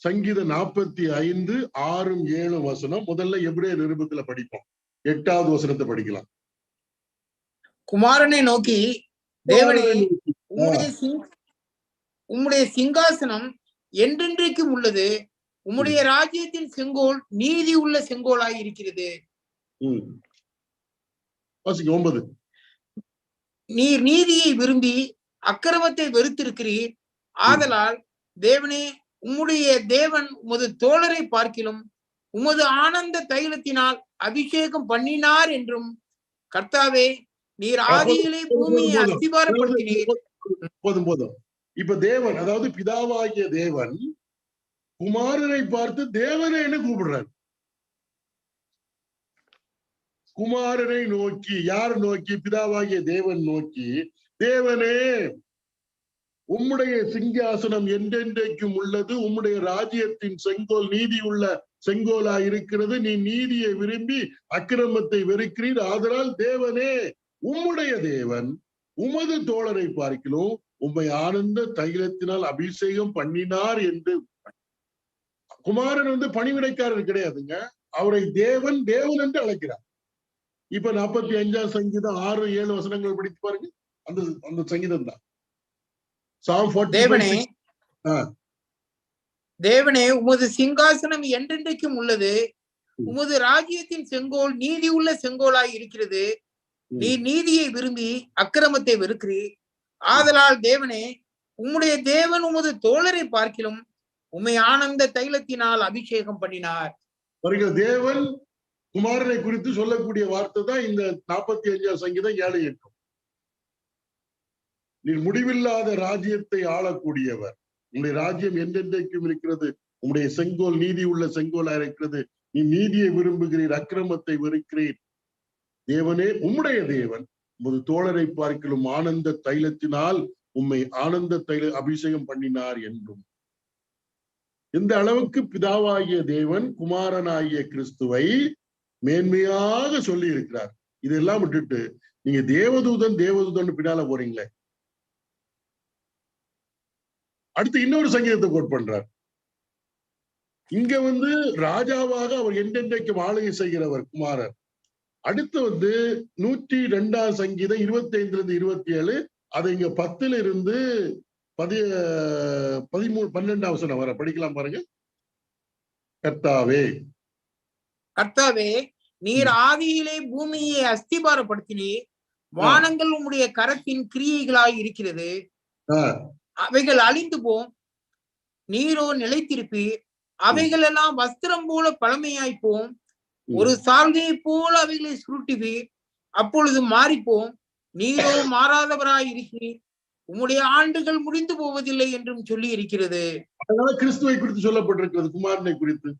சங்கீதம் 45 6 7 வசனம். முதல்ல எபிரேய நிருபத்துல படிப்போம். 8வது வசனத்தை படிக்கலாம். குமாரனை நோக்கி, தேவனே உம்முடைய சிங்காசனம் என்றென்றைக்கும் உள்ளது, உம்முடைய ராஜ்யத்தின் செங்கோல் நீதி உள்ள செங்கோலாய் இருக்கிறது. 9 நீர் நீதியை விரும்பி அக்கிரமத்தை வெறுத்திருக்கிறீர். ஆதலால் தேவனே உம்முடைய தேவன் உமது தோழரை பார்க்கிலும் உமது ஆனந்த தைலத்தினால் அபிஷேகம் பண்ணினார் என்றும், கர்த்தாவே நீர் ஆதியிலே பூமியை அஸ்திபாரப்படுத்தினீர். போதும். இப்ப தேவன், அதாவது பிதாவாகிய தேவன் குமாரனை பார்த்து தேவனே என்ன கூப்பிடுறார்? குமாரனை நோக்கி. யார் நோக்கி? பிதாவாகிய தேவன் நோக்கி, தேவனே உம்முடைய சிங்காசனம் என்றென்றைக்கும் உள்ளது, உம்முடைய ராஜ்யத்தின் செங்கோல் நீதி உள்ள செங்கோலா இருக்கிறது, நீ நீதியை விரும்பி அக்கிரமத்தை வெறுக்கிறீர். ஆதலால் தேவனே உம்முடைய தேவன் உமது தோழரை பார்க்கிலும் உம்மை ஆனந்த தைலத்தினால் அபிஷேகம் பண்ணினார் என்று. குமாரன் பணிவிடைக்காரர் கிடையாதுங்க, அவரை தேவன் தேவன் என்று அழைக்கிறார். இப்ப 45ஆம் சங்கீதம் 6 7 வசனங்கள் படித்து பாருங்க. அந்த சங்கீதம் தான். தேவனே உமது சிங்காசனம் என்றென்றைக்கும் உள்ளது, உமது ராஜ்யத்தின் செங்கோல் நீதி உள்ள செங்கோலாய் இருக்கிறது, நீ நீதியை விரும்பி அக்கிரமத்தை வெறுக்கிறீர். ஆதலால் தேவனே உம்முடைய தேவன் உமது தோழரை பார்க்கிலும் உம்மை ஆனந்த தைலத்தினால் அபிஷேகம் பண்ணினார். தேவன் குமாரனை குறித்து சொல்லக்கூடிய வார்த்தை தான் இந்த 45ஆம் சங்கீதம் 7 8. நீ முடிவில்லாத ராஜ்யத்தை ஆளக்கூடியவர், உங்களுடைய ராஜ்யம் என்றென்றைக்கும் இருக்கிறது, உங்களுடைய செங்கோல் நீதி உள்ள செங்கோலா இருக்கிறது, நீ நீதியை விரும்புகிறீர், அக்கிரமத்தை வெறுக்கிறீர். தேவனே உம்முடைய தேவன் உமது தோழரை பார்க்கிலும் ஆனந்த தைலத்தினால் உம்மை ஆனந்த தைல அபிஷேகம் பண்ணினார் என்றும். இந்த அளவுக்கு பிதாவாகிய தேவன் குமாரனாகிய கிறிஸ்துவை மேன்மையாக சொல்லி இருக்கிறார். இதெல்லாம் விட்டுட்டு நீங்க தேவதூதன் பின்னால போறீங்களே. அடுத்து இன்னொரு சங்கீதத்தை கோட் பண்றார். இங்க ராஜாவாக அவர் என்றென்றைக்கும் ஆளுகை செய்கிறவர் குமாரர். அடுத்து 102ஆம் சங்கீதம் 25 27, அதை இங்க 10 13 12 வசனம் வர படிக்கலாம் பாருங்க. கர்த்தாவே கர்த்தாவே, நீர் ஆதியிலே பூமியை அஸ்திபாரப்படுத்தினீர். வானங்கள் உம்முடைய கரத்தின் கிரியைகளாய் இருக்கிறது. அவைகள் அழிந்து போம், நீரோ நிலைத்திருப்பீர். அவைகள் எல்லாம் வஸ்திரம் போல பழமையாய்ப்போம். ஒரு சால்வையை போல அவைகளை சுருட்டுவீர், அப்பொழுது மாறிப்போம். நீரோ மாறாதவராய் இருக்கிறீர். உம்முடைய ஆண்டுகள் முடிந்து போவதில்லை என்றும் சொல்லி இருக்கிறது. அதனால கிறிஸ்துவை குறித்து சொல்லப்பட்டிருக்கிறது, குமாரனை குறித்து.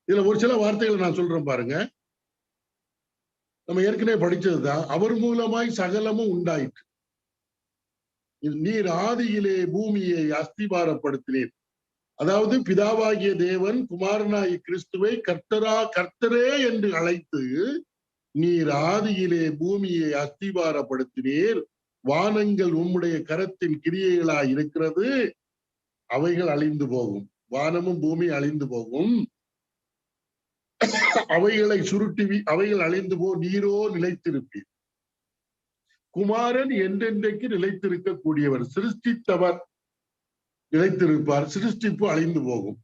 இதுல ஒரு சில வார்த்தைகளை நான் சொல்றேன் பாருங்க. நம்ம ஏற்கனவே படிச்சதுதான். அவர் மூலமாய் சகலமும் உண்டாயிற்று. நீர் ஆதியிலே பூமியை அஸ்திபாரப்படுத்தினீர். அதாவது பிதாவாகிய தேவன் குமாரனாகிய கிறிஸ்துவை கர்த்தரே என்று அழைத்து, நீர் ஆதியிலே பூமியை அஸ்திபாரப்படுத்தினீர். வானங்கள் உம்முடைய கரத்தின் கிரியைகளாய் இருக்கிறது. அவைகள் அழிந்து போகும். வானமும் பூமி அழிந்து போகும். அவைகளை சுருட்டி அவைகள் அழிந்து போ, நீரோ நிலைத்திருப்பீர். குமாரன் என்றென்றைக்கு நிலைத்திருக்க கூடியவர். சிருஷ்டித்தவர் நிலைத்திருப்பார். சிருஷ்டிப்பு அழிந்து போகும்.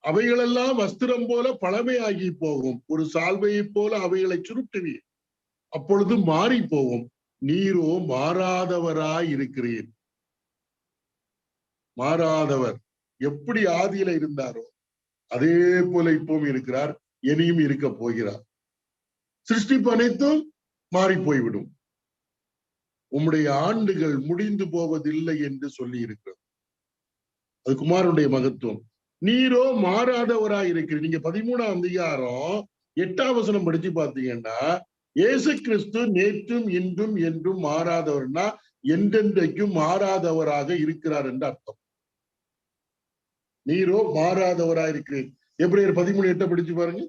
அவைகளெல்லாம் வஸ்திரம் போல பழமையாகி போகும். ஒரு சால்வையை போல அவைகளை சுருட்டுவீர், அப்பொழுது மாறி போகும். நீரோ மாறாதவராய் இருக்கிறீர். மாறாதவர். எப்படி ஆதியில இருந்தாரோ அதே போல இப்பவும் இருக்கிறார், இனியும் இருக்க போகிறார். சிருஷ்டிப்பு அனைத்தும் மாறி போய்விடும். உம்முடைய ஆண்டுகள் முடிந்து போவதில்லை என்று சொல்லி இருக்கிறது. அது குமாரனுடைய மகத்துவம். நீரோ மாறாதவராய் இருக்கிறீர். நீங்க 13ஆம் அதிகாரம் 8ஆம் வசனம் படிச்சு பாத்தீங்கன்னா, இயேசு கிறிஸ்து நேற்றும் இன்றும் என்றும் மாறாதவர்னா என்றென்றைக்கும் மாறாதவராக இருக்கிறார் என்று அர்த்தம். நீரோ மாறாதவராய் இருக்கிறீர். எபிரேயர் 13:8 படிச்சு பாருங்க.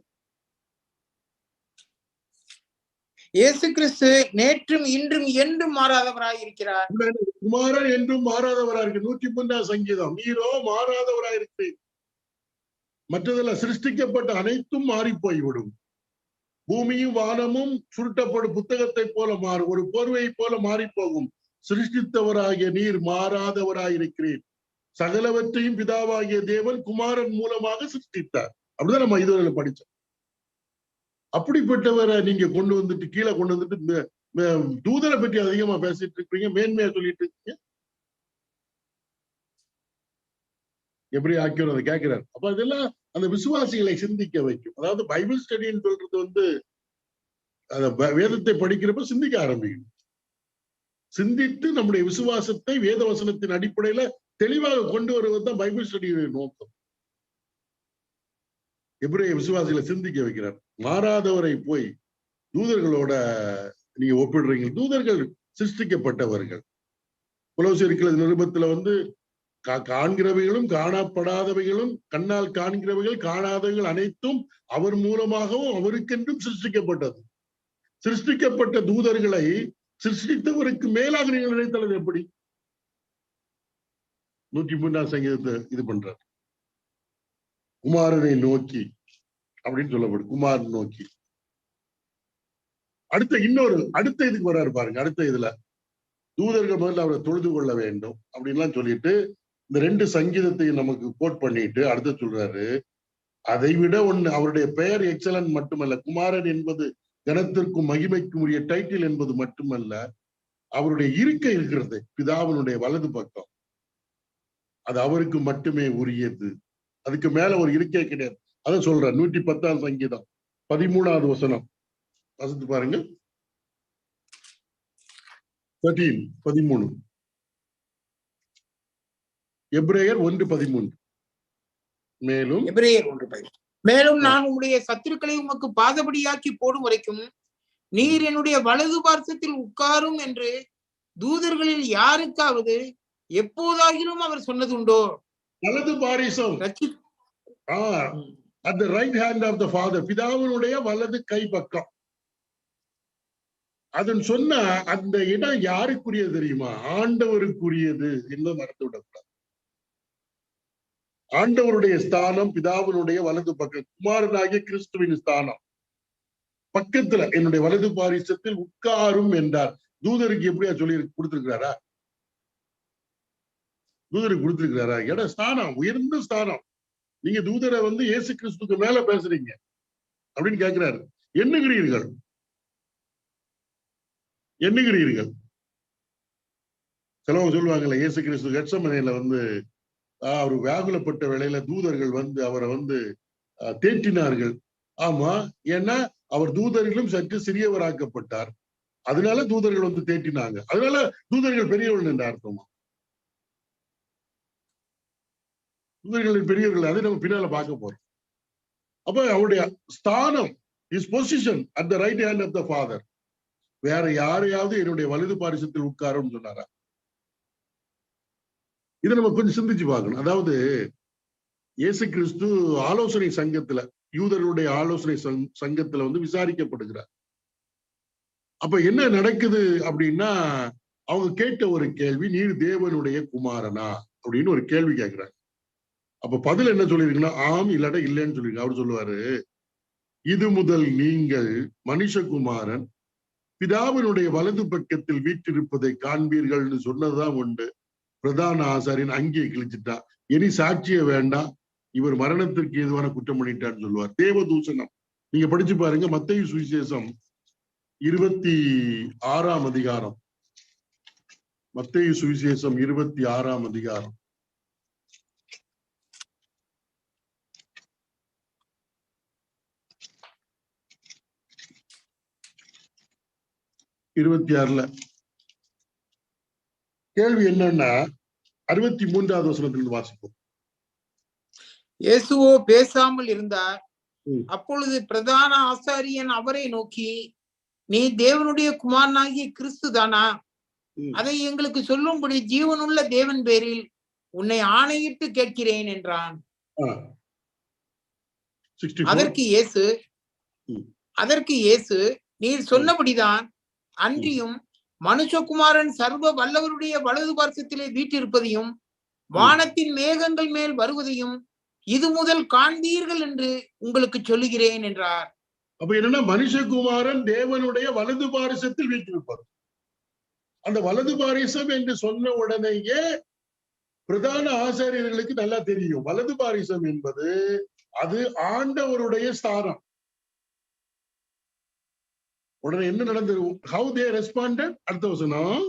இயேசு கிறிஸ்து நேற்றும் இன்றும் என்றும் மாறாதவராய் இருக்கிறார். குமாரன் என்றும் மாறாதவராய் இருக்கு. 103ஆம் சங்கீதம். நீரோ மாறாதவராய் இருக்கிறீர். மற்றதெல்லாம் சிருஷ்டிக்கப்பட்ட அனைத்தும் மாறி போய்விடும். பூமியும் வானமும் சுருட்டப்படும் புத்தகத்தை போல மாறும், ஒரு போர்வையை போல மாறி போகும். சிருஷ்டித்தவராகிய நீர் மாறாதவராய் இருக்கிறீர். சகலவற்றையும் பிதாவாகிய தேவன் குமாரன் மூலமாக சிருஷ்டித்தார். அப்படிதான் நம்ம இதுவரை படிச்சோம். அப்படிப்பட்டவரை நீங்க கொண்டு வந்துட்டு கீழே கொண்டு வந்துட்டு தூதரை பற்றி அதிகமா பேசிட்டு இருக்கீங்க, மேன்மையா சொல்லிட்டு இருக்கீங்க. எப்படி ஆக்கியோர் அதை கேட்கிறார். அப்ப அதெல்லாம் அந்த விசுவாசிகளை சிந்திக்க வைக்கும். அதாவது பைபிள் ஸ்டடின்னு சொல்றது அந்த வேதத்தை படிக்கிறப்ப சிந்திக்க ஆரம்பிக்கணும். சிந்தித்து நம்முடைய விசுவாசத்தை வேத வசனத்தின் அடிப்படையில தெளிவாக கொண்டு வருவதுதான் பைபிள் ஸ்டடியுடைய நோக்கம். எபிரேய விசுவாசிகளை சிந்திக்க வைக்கிறார். மாறாதவரை போய் தூதர்களோட நீங்க ஒப்பிடுறீங்க. தூதர்கள் சிருஷ்டிக்கப்பட்டவர்கள். கொலோசியர் நிருபத்துல காண்கிறவைகளும் காணப்படாதவைகளும், கண்ணால் காண்கிறவைகள் காணாதவைகள் அனைத்தும் அவர் மூலமாகவும் அவருக்கென்றும் சிருஷ்டிக்கப்பட்டது. சிருஷ்டிக்கப்பட்ட தூதர்களை சிருஷ்டித்தவருக்கு மேலாக நீங்கள் நினைத்தது எப்படி? 103ஆம் சங்கீதத்தை இது பண்றார். குமாரனை நோக்கி அப்படின்னு சொல்லப்படும். குமாரன் நோக்கி. அடுத்த இதுக்கு வர்றாரு பாருங்க. அடுத்த இதுல தூதர்கள் முதல்ல அவரை தொழுது கொள்ள வேண்டும் அப்படின்லாம் சொல்லிட்டு இந்த 2 சங்கீதத்தையும் நமக்கு கோட் பண்ணிட்டு அடுத்து சொல்றாரு, அதை விட ஒண்ணு, அவருடைய பெயர் எக்ஸலன்ட் மட்டுமல்ல, குமாரன் என்பது கனத்திற்கும் மகிமைக்கும் உரிய டைட்டில் என்பது மட்டுமல்ல, அவருடைய இருக்கை இருக்கிறது பிதாவினுடைய வலது பக்கம், அது அவருக்கு மட்டுமே உரியது. அதுக்கு மேல ஒரு இருக்கை கிடையாது. அதான் சொல்ற 110ஆம் சங்கீதம் 13வது வசனம் வசத்து பாருங்க. 13 எபிரேயர் 1:13. மேலும் நான் உம்முடைய சத்துருக்களை உமக்கு பாதபடியாக்கி போடும் வரைக்கும் நீர் என்னுடைய வலது பார்சத்தில் உட்காரும் என்று தூதர்களில் யாருக்காவது எப்போதாகிலும் அவர் சொன்னதுண்டோ? வலது பாரிசம், at the right hand of the father, பிதாவினுடைய வலது கை பக்கம். அதன் சொன்ன அந்த இடம் யாருக்குரியது தெரியுமா? ஆண்டவருக்குரியது என்று மறந்து விடக்கூடாது. ஆண்டவருடைய ஸ்தானம் பிதாவினுடைய வலது பக்கம், குமாரனாகிய கிறிஸ்துவின் ஸ்தானம் பக்கத்துல என்னுடைய வலது பாரிசத்தில் உட்காரும் என்றார். தூதருக்கு எப்படியா சொல்லி கொடுத்திருக்கிறாரா? தூதருக்கு கொடுத்திருக்கிறாரா? இட ஸ்தானம், உயர்ந்த ஸ்தானம். நீங்க தூதரை இயேசு கிறிஸ்துக்கு மேல பேசுறீங்க அப்படின்னு கேட்கிறாரு. எண்ணுகிறீர்கள் எண்ணுகிறீர்கள் சிலவங்க சொல்லுவாங்கல்ல, இயேசு கிறிஸ்து கெத்செமனேல அவர் வியாகுலப்பட்ட வேளையில தூதர்கள் அவரை தேற்றினார்கள். ஆமா, ஏன்னா அவர் தூதர்களும் சற்று சிறியவராக்கப்பட்டார். அதனால தூதர்கள் தேற்றினாங்க. அதனால தூதர்கள் பெரியவர்கள் என்ற அர்த்தமா? தூதர்கள் பெரியவர்கள், அதை நம்ம பின்னால பார்க்க போறோம். அப்ப அவருடைய ஸ்தானம், is position at the right hand of the father. வேற யாரையாவது என்னுடைய வலது பாரிசத்தில் உட்காரும் சொன்னாரா? இதை நம்ம கொஞ்சம் சிந்திச்சு பார்க்கணும். அதாவது இயேசு கிறிஸ்து ஆலோசனை சங்கத்துல, யூதர்களுடைய ஆலோசனை சங்கத்துல விசாரிக்கப்படுகிறார். அப்ப என்ன நடக்குது அப்படின்னா, அவங்க கேட்ட ஒரு கேள்வி, நீர் தேவனுடைய குமாரனா அப்படின்னு ஒரு கேள்வி கேட்கிறாங்க. அப்ப பதில் என்ன சொல்லிருக்குன்னா, ஆம் இல்லாட்ட இல்லைன்னு சொல்லிருக்கு. அவர் சொல்லுவாரு, இது முதல் நீங்கள் மனுஷகுமாரன் பிதாவினுடைய வலது பக்கத்தில் வீற்றிருப்பதை காண்பீர்கள்னு சொன்னதுதான் உண்டு. பிரதான ஆசாரியன் அங்கேயே கிழிச்சிட்டா, இனி சாட்சிய வேண்டாம், இவர் மரணத்திற்கு ஏதுவான குற்றம் பண்ணிட்டான்னு சொல்லுவார். தேவதூஷணம். நீங்க படிச்சு பாருங்க, மத்தேயு சுவிசேஷம் 26ஆம் அதிகாரம். மத்தேயு சுவிசேஷம் 26ஆம் அதிகாரம். இருபத்தி 26 கேள்வி என்னன்னா, 63வது வசனத்திலிருந்து வாசிப்போம். இயேசுவோ பேசாமல் இருந்தார். அப்பொழுது பிரதான ஆசாரியன் அவரை நோக்கி, நீ தேவனுடைய குமாரனாகிய கிறிஸ்து தானா? அதை எங்களுக்கு சொல்லும்படி ஜீவனுள்ள தேவன் பேரில் உன்னை ஆணையிட்டு கேட்கிறேன் என்றான். அதற்கு இயேசு நீர் சொன்னபடிதான், அன்றியும் மனுஷகுமாரன் சர்வ வல்லவருடைய வலது பார்சத்திலே வீற்றிருப்பதையும் வானத்தின் மேகங்கள் மேல் வருவதையும் இது முதல் காண்பீர்கள் என்று உங்களுக்கு சொல்லுகிறேன் என்றார். அப்ப என்னன்னா, மனுஷகுமாரன் தேவனுடைய வலது பாரிசத்தில் வீற்றிருப்பார். அந்த வலது பாரிசம் என்று சொன்ன உடனேயே பிரதான ஆசாரியர்களுக்கு நல்லா தெரியும், வலது பாரிசம் என்பது அது ஆண்டவருடைய ஸ்தானம். உடனே என்ன நடந்தது? How they responded? அடுத்த வசனம்.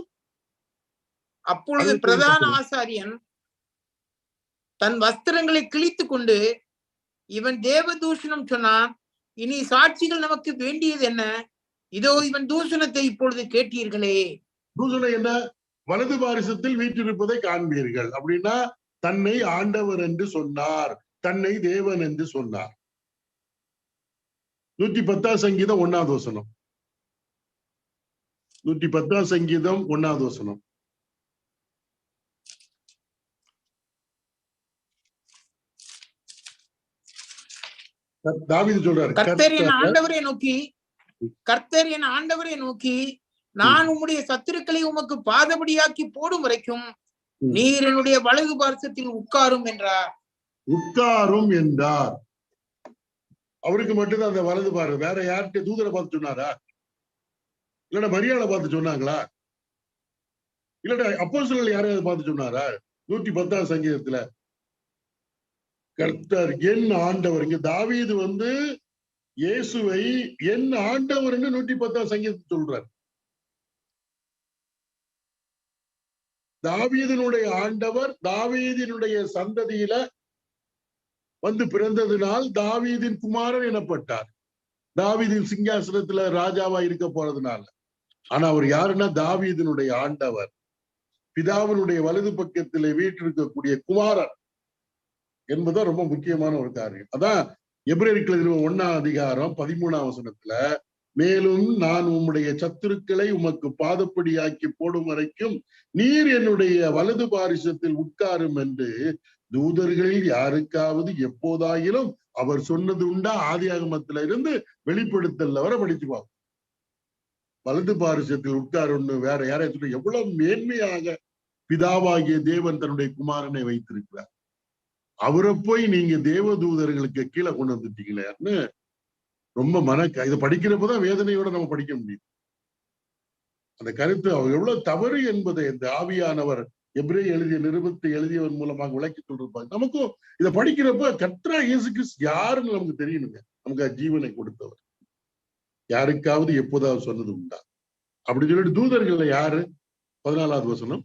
அப்பொழுது பிரதான ஆசாரியன் தன் வஸ்திரங்களை கிழித்துக் கொண்டு, இவன் தேவதூஷணம் சொன்னான், இனி சாட்சிகள் நமக்கு வேண்டியது என்ன? இதோ இவன் தூஷணத்தை இப்பொழுது கேட்டீர்களே. தூஷணம் என்ன? வலது பாரிசத்தில் வீற்றிருப்பதை காண்பீர்கள் அப்படின்னா, தன்னை ஆண்டவர் என்று சொன்னார், தன்னை தேவன் என்று சொன்னார். 110ஆம் சங்கீதம் 1வது வசனம். 110ஆம் சங்கீதம் 1வது வசனம். தாவீது சொல்றாரு, கர்த்தர் என் ஆண்டவரை நோக்கி நான் உம்முடைய சத்துருக்களை உமக்கு பாதபடியாக்கி போடும் வரைக்கும் நீர் என்னுடைய வலது பார்சத்தில் உட்காரும் என்றார். உட்காரும் என்றார். அவருக்கு மட்டும்தான் அந்த வலது பாரு. வேற யார்கிட்ட தூதரை பார்த்து சொன்னாரா? இல்லடா மரியாதை பார்த்து சொன்னாங்களா? இல்லடா அப்போஸ்தலர்கள் யாரையாவது பார்த்து சொன்னாரா? 110ஆம் சங்கீதத்துல கர்த்தர் என் ஆண்டவர், இங்க தாவீது இயேசுவை என் ஆண்டவர்னு 110ஆம் சங்கீதத்தில் சொல்றார். தாவீதினுடைய ஆண்டவர் தாவீதினுடைய சந்ததியில பிறந்ததினால் தாவீதின் குமாரன் எனப்பட்டார். தாவீதின் சிங்காசனத்துல ராஜாவா இருக்க போறதுனால. ஆனா அவர் யாருன்னா தாவீதினுடைய ஆண்டவர், பிதாவினுடைய வலது பக்கத்திலே வீற்றிருக்கக்கூடிய குமாரன் என்பதுதான் ரொம்ப முக்கியமான ஒரு காரியம். அதான் எபிரேயருக்கு 1ஆம் அதிகாரம் 13ஆம் வசனத்துல, மேலும் நான் உம்முடைய சத்துருக்களை உமக்கு பாதப்படியாக்கி போடும் வரைக்கும் நீர் என்னுடைய வலது பாரிசத்தில் உட்காரும் என்று தூதர்களில் யாருக்காவது எப்போதாயிலும் அவர் சொன்னது உண்டா? ஆதியாகமத்துல இருந்து வெளிப்படுத்தல் வரை படிச்சு பார்ப்போம். வலது பாரிசத்தில் உட்காருன்னு வேற யாரையும் சொல்ல, எவ்வளவு மேன்மையாக பிதாவாகிய தேவன் தன்னுடைய குமாரனை வைத்திருக்கிறார். அவரை போய் நீங்க தேவதூதர்களுக்கு கீழே கொண்டு வந்துட்டீங்களேன்னு ரொம்ப இதை படிக்கிறப்பதான் வேதனையோட நம்ம படிக்க முடியும். அந்த கருத்து அவர் எவ்வளவு தவறு என்பதை இந்த ஆவியானவர் எபிரேயர் எழுதிய நிருபத்தை எழுதியவன் மூலமாக விளக்கி சொல்லிருப்பாங்க. நமக்கும் இதை படிக்கிறப்ப கர்த்தராகிய இயேசு கிறிஸ்து யாருன்னு நமக்கு தெரியணுங்க. நமக்கு ஜீவனை கொடுத்தவர் யாருக்காவது எப்போதாவது சொன்னது உண்டா? அப்படி சொல்லிட்டு தூதர்கள் யாரு? 14வது வசனம்.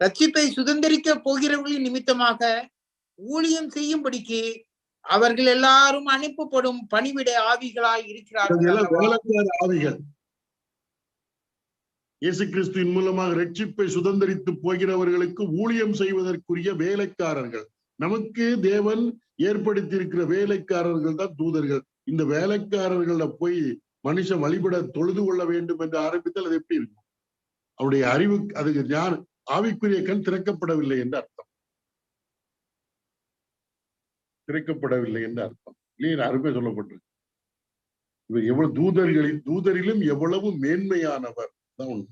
ரட்சிப்பை சுதந்திரிக்க போகிறவர்களின் நிமித்தமாக ஊழியம் செய்யும்படிக்கு அவர்கள் எல்லாரும் அனுப்பப்படும் பணிவிட ஆவிகளாய் இருக்கிறார்கள். வேலைக்கார ஆவிகள். இயேசு கிறிஸ்துவின் மூலமாக ரட்சிப்பை சுதந்திரித்து போகிறவர்களுக்கு ஊழியம் செய்வதற்குரிய வேலைக்காரர்கள். நமக்கு தேவன் ஏற்படுத்தி இருக்கிற வேலைக்காரர்கள் தான் தூதர்கள். இந்த வேலைக்காரர்கள போய் மனுஷன் வழிபட தொழுது கொள்ள வேண்டும் என்று ஆரம்பித்தால் அது எப்படி இருக்கும்? அவருடைய அறிவு அதுக்கு ஞான ஆவிக்குரிய கண் திறக்கப்படவில்லை என்று அர்த்தம். திறக்கப்படவில்லை என்று அர்த்தம் இல்லையே, அருமை சொல்லப்பட்டிருக்கு. இவர் எவ்வளவு தூதரிலும் எவ்வளவு மேன்மையானவர் தான் உண்மை.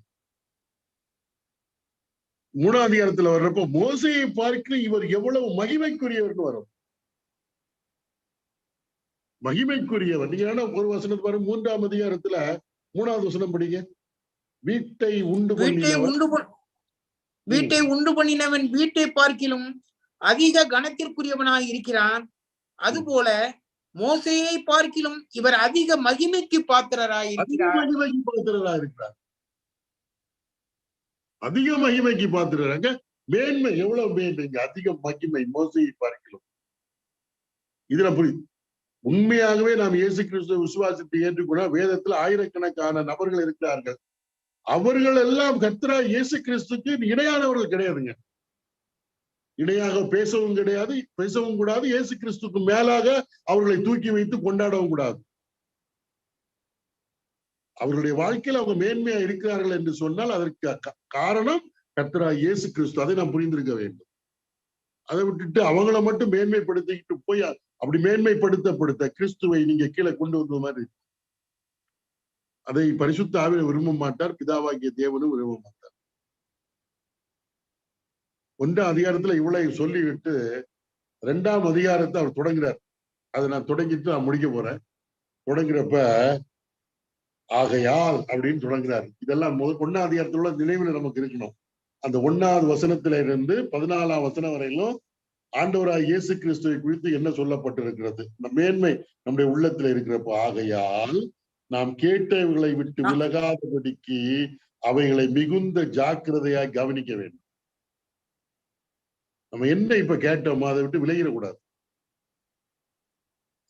3ஆம் அதிகாரத்துல வர்றப்ப மோசையை பார்க்க இவர் எவ்வளவு மகிமைக்குரியவர்னு வரும். மகிமைக்குரியவர். நீங்க ஒரு வசனத்து பாருங்க, 3ஆம் அதிகாரத்துல 3வது வசனம் படிங்க. வீட்டை உண்டு பண்ணினவன் வீட்டை பார்க்கிலும் அதிக கனத்திற்குரியவனாய் இருக்கிறான். அதுபோல மோசையை பார்க்கிலும் இவர் அதிக மகிமைக்கு பாத்திரராய் இருக்கிறார். அதிக மகிமைக்கு பாத்திரராங்க. மேன்மை எவ்வளவு மேன்மை, அதிக மகிமை மோசையை பார்க்கிலும். இதுல புரியுது. உண்மையாகவே நாம் இயேசு கிறிஸ்துவ விசுவாசத்தை ஏற்றுக்கொள்ள வேதத்தில் ஆயிரக்கணக்கான நபர்கள் இருக்கிறார்கள். அவர்கள் எல்லாம் கர்த்தராகிய இயேசு கிறிஸ்துக்கு இணையானவர்கள் கிடையாதுங்க. இணையாக பேசவும் கிடையாது, பேசவும் கூடாது. இயேசு கிறிஸ்துக்கு மேலாக அவர்களை தூக்கி வைத்து கொண்டாடவும் கூடாது. அவர்களுடைய வாழ்க்கையில் அவங்க மேன்மையா இருக்கிறார்கள் என்று சொன்னால் அதற்கு காரணம் கர்த்தராகிய இயேசு கிறிஸ்து. அதை நாம் புரிந்திருக்க வேண்டும். அதை விட்டுட்டு அவங்கள மட்டும் மேன்மைப்படுத்திக்கிட்டு போய் அப்படி மேன்மைப்படுத்த கிறிஸ்துவை நீங்க கீழே கொண்டு வந்த மாதிரி அதை பரிசுத்த ஆவியை விரும்ப மாட்டார், பிதாவாகிய தேவனும் விரும்ப மாட்டார். 1ஆம் அதிகாரத்துல இவ்வளவு சொல்லிவிட்டு 2ஆம் அதிகாரத்தை அவர் தொடங்குறார். அதை நான் தொடங்கிட்டு நான் முடிக்க போறேன். தொடங்குறப்ப ஆகையால் அப்படின்னு தொடங்குறாரு. இதெல்லாம் 1ஆம் அதிகாரத்துல உள்ள நினைவுல நமக்கு இருக்கணும். அந்த 1வது வசனத்தில இருந்து 14ஆம் வசனம் வரையிலும் ஆண்டவராய் இயேசு கிறிஸ்துவை குறித்து என்ன சொல்லப்பட்டிருக்கிறது, இந்த மேன்மை நம்முடைய உள்ளத்துல இருக்கிறப்ப, ஆகையால் நாம் கேட்டவைகளை விட்டு விலகாதபடிக்கு அவைகளை மிகுந்த ஜாக்கிரதையாய் கவனிக்க வேண்டும். நம்ம என்ன இப்ப கேட்டோமோ அதை விட்டு விலகிடக்கூடாது.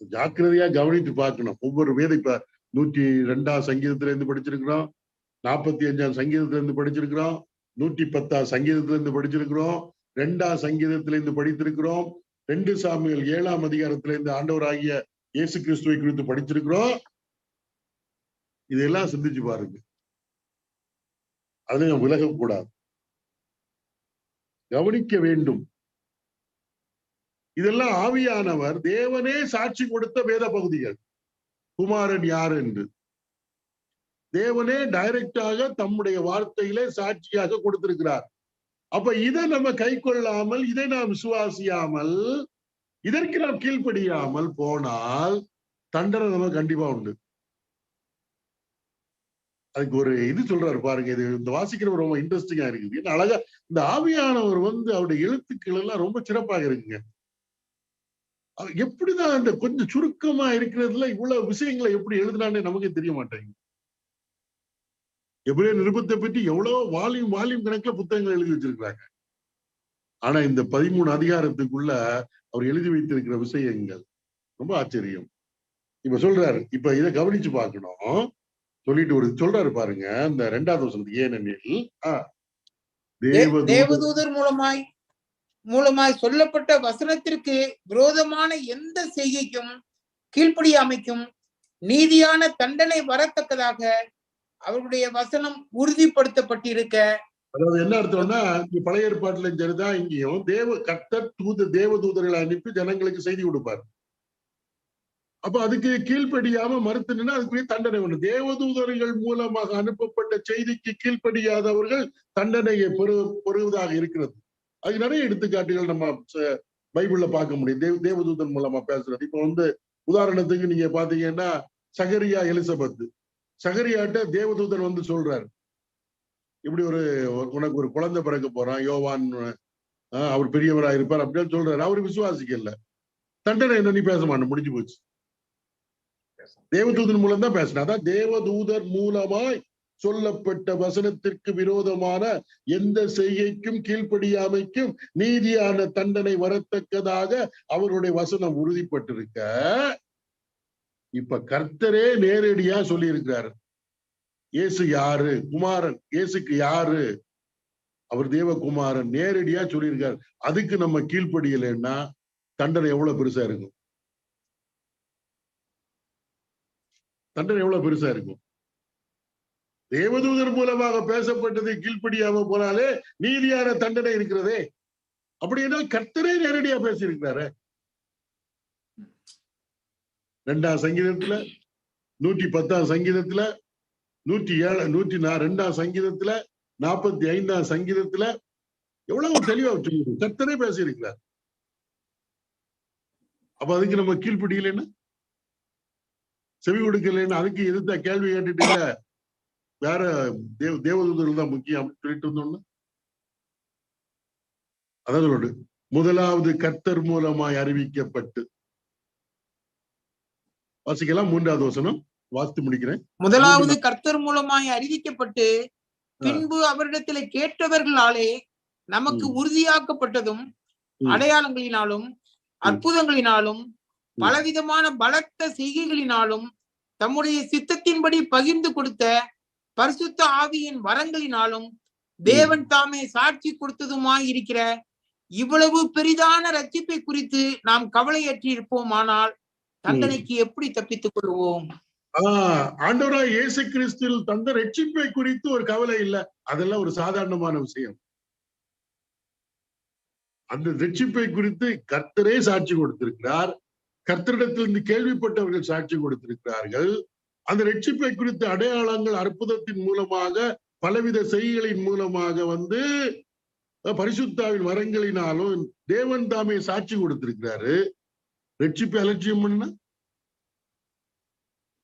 ஜாக்கிரதையா கவனித்து பார்க்கணும். ஒவ்வொரு வேத இப்ப 102ஆம் சங்கீதத்துல இருந்து படிச்சிருக்கிறோம், 45ஆம் சங்கீதத்துல இருந்து படிச்சிருக்கிறோம், 110ஆம் சங்கீதத்துல இருந்து படிச்சிருக்கிறோம், 2ஆம் சங்கீதத்துல இருந்து படித்திருக்கிறோம், 2 சாமுவேல் 7ஆம் அதிகாரத்துல இருந்து ஆண்டவராகிய இயேசு கிறிஸ்துவை குறித்து படிச்சிருக்கிறோம். இதெல்லாம் சிந்திச்சு பாருங்க. அதுல விலகக்கூடாது, கவனிக்க வேண்டும். இதெல்லாம் ஆவியானவர் தேவனே சாட்சி கொடுத்த வேத பகுதிகள். குமாரன் யார் என்று தேவனே டைரக்டாக தம்முடைய வார்த்தையிலே சாட்சியாக கொடுத்திருக்கிறார். அப்ப இதை நம்ம கை கொள்ளாமல், இதை நாம் விசுவாசியாமல், இதற்கு நாம் கீழ்ப்படியாமல் போனால் தண்டனை நம்ம கண்டிப்பா உண்டு. அதுக்கு ஒரு இது சொல்றாரு பாருங்க. இது இந்த வாசிக்கிற ரொம்ப இன்ட்ரெஸ்டிங்கா இருக்குது. ஏன்னா அழகா இந்த ஆவியானவர் அவருடைய எழுத்துக்கள் எல்லாம் ரொம்ப சிறப்பாக இருக்குங்க. எப்படிதான் அந்த கொஞ்சம் சுருக்கமா இருக்கிறதுல இவ்வளவு விஷயங்களை எப்படி எழுதினானே நமக்கே தெரிய மாட்டேங்குது. எபிரேயர் நிருபத்தை பற்றி எவ்வளவு வால்யூம் கணக்குல புத்தகங்கள் எழுதி வச்சிருக்கிறாங்க. ஆனா இந்த 13 அதிகாரத்துக்குள்ள அவர் எழுதி வைத்திருக்கிற விஷயங்கள் ரொம்ப ஆச்சரியம். இப்ப சொல்றாரு, இப்ப இதை கவனிச்சு பார்க்கணும். சொல்லிட்டு சொல்றாரு பாருங்க, இந்த 2வது வசனம், ஏனெனில் தேவதூதர் மூலமாய் சொல்லப்பட்ட வசனத்திற்கு விரோதமான எந்த செய்கைக்கும் கீழ்ப்படியாமைக்கும் நீதியான தண்டனை வரத்தக்கதாக அவர்களுடைய வசனம் உறுதிப்படுத்தப்பட்டிருக்க. அதாவது என்ன அர்த்தம்னா, பழைய ஏற்பாட்டுல சரிதான், இங்கேயும் தேவதூதர்களை அனுப்பி ஜனங்களுக்கு செய்தி கொடுப்பார். அப்ப அதுக்கு கீழ்ப்படியாம மறுத்துனா அதுக்குரிய தண்டனை ஒண்ணு. தேவதூதர்கள் மூலமாக அனுப்பப்பட்ட செய்திக்கு கீழ்ப்படியாதவர்கள் தண்டனையை பெறுவதாக இருக்கிறது. அது நிறைய எடுத்துக்காட்டுகள் நம்ம பைபிள்ல பார்க்க முடியும். தேவதூதன் மூலமா பேசுறது. இப்ப உதாரணத்துக்கு நீங்க பாத்தீங்கன்னா சகரியா எலிசபெத், சகரியாட்ட தேவதூதன் சொல்றாரு, இப்படி உனக்கு ஒரு குழந்தை பிறக்க போறான், யோவான் அவர் பெரியவராக இருப்பார் அப்படின்னு சொல்றாரு. அவரு விசுவாசிக்கல. தண்டனை என்ன, நீ பேச மாட்டேன், முடிஞ்சு போச்சு. தேவதூதன் மூலம் தான் பேசினா. அதான் தேவதூதர் மூலமாய் சொல்லப்பட்ட வசனத்திற்கு விரோதமான எந்த செய்கைக்கும் கீழ்ப்படியாமைக்கும் நீதியான தண்டனை வரத்தக்கதாக அவருடைய வசனம் உறுதிப்பட்டிருக்க, இப்ப கர்த்தரே நேரடியா சொல்லி இருக்கிறாரு. இயேசு யாரு? குமாரன். இயேசுக்கு யாரு? அவர் தேவகுமாரன். நேரடியா சொல்லியிருக்காரு. அதுக்கு நம்ம கீழ்ப்படியலைன்னா தண்டனை எவ்வளவு பெருசா இருக்கும்? தண்டனை எவ்வளவு பெருசா இருக்கும்? தேவதூதர் மூலமாக பேசப்பட்டதை கீழ்ப்படியாம போனாலே நீதியான தண்டனை இருக்கிறதே. அப்படி என்றால் கர்த்தரே நேரடியா பேசியிருக்கிறாரு. 2ஆம் சங்கீதத்துல, 110ஆம் சங்கீதத்துல, 102ஆம் சங்கீதத்துல, 45ஆம் சங்கீதத்துல எவ்வளவு தெளிவா வச்சிருக்கீங்க. கர்த்தரே பேசியிருக்கிறார். அப்ப அதுக்கு நம்ம கீழ்ப்படியலைன்னா, செவி கொடுக்கலைன்னா, அதுக்கு எதிர்த்த கேள்வி கேட்டுட்டு இல்ல வேற தேவதூதர்கள் தான் முக்கியம் அப்படின்னு சொல்லிட்டு இருந்தோம்னா, அதான் சொல்லு. முதலாவது கர்த்தர் மூலமாய் அறிவிக்கப்பட்டு, வாசிக்கலாம் 3வது வசனம், வாசித்து முடிக்கிறேன். முதலாவது கர்த்தர் மூலமாய் அறிவிக்கப்பட்டு பின்பு அவரிடத்துல கேட்டவர்களாலே நமக்கு உறுதியாக்கப்பட்டதும் அடையாளங்களினாலும் அற்புதங்களினாலும் பலவிதமான பலத்த செய்கைகளினாலும் தம்முடைய சித்தத்தின்படி பகிர்ந்து கொடுத்த பரிசுத்த ஆவியின் வரங்களினாலும் தேவன் தாமே சாட்சி கொடுத்ததுமாய் இருக்கிற இவ்வளவு பெரிதான ரட்சிப்பை குறித்து நாம் கவலையற்றி இருப்போமானால் தண்டனைக்கு எப்படி தப்பித்துக் கொள்வோம்? ஆண்டவராய் இயேசு கிறிஸ்துவில் தந்த ரட்சிப்பை குறித்து ஒரு கவலை இல்லை. அதெல்லாம் ஒரு சாதாரணமான விஷயம். அந்த ரட்சிப்பை குறித்து கர்த்தரே சாட்சி கொடுத்திருக்கிறார். கர்த்தரிடத்திலிருந்து கேள்விப்பட்டவர்கள் சாட்சி கொடுத்திருக்கிறார்கள். அந்த ரட்சிப்பை குறித்த அடையாளங்கள் அற்புதத்தின் மூலமாக, பலவித செய்திகளின் மூலமாக பரிசுத்தாவின் வரங்களினாலும் தேவன் தாமே சாட்சி கொடுத்திருக்கிறாரு. ரட்சிப்பை அலட்சியம் பண்ண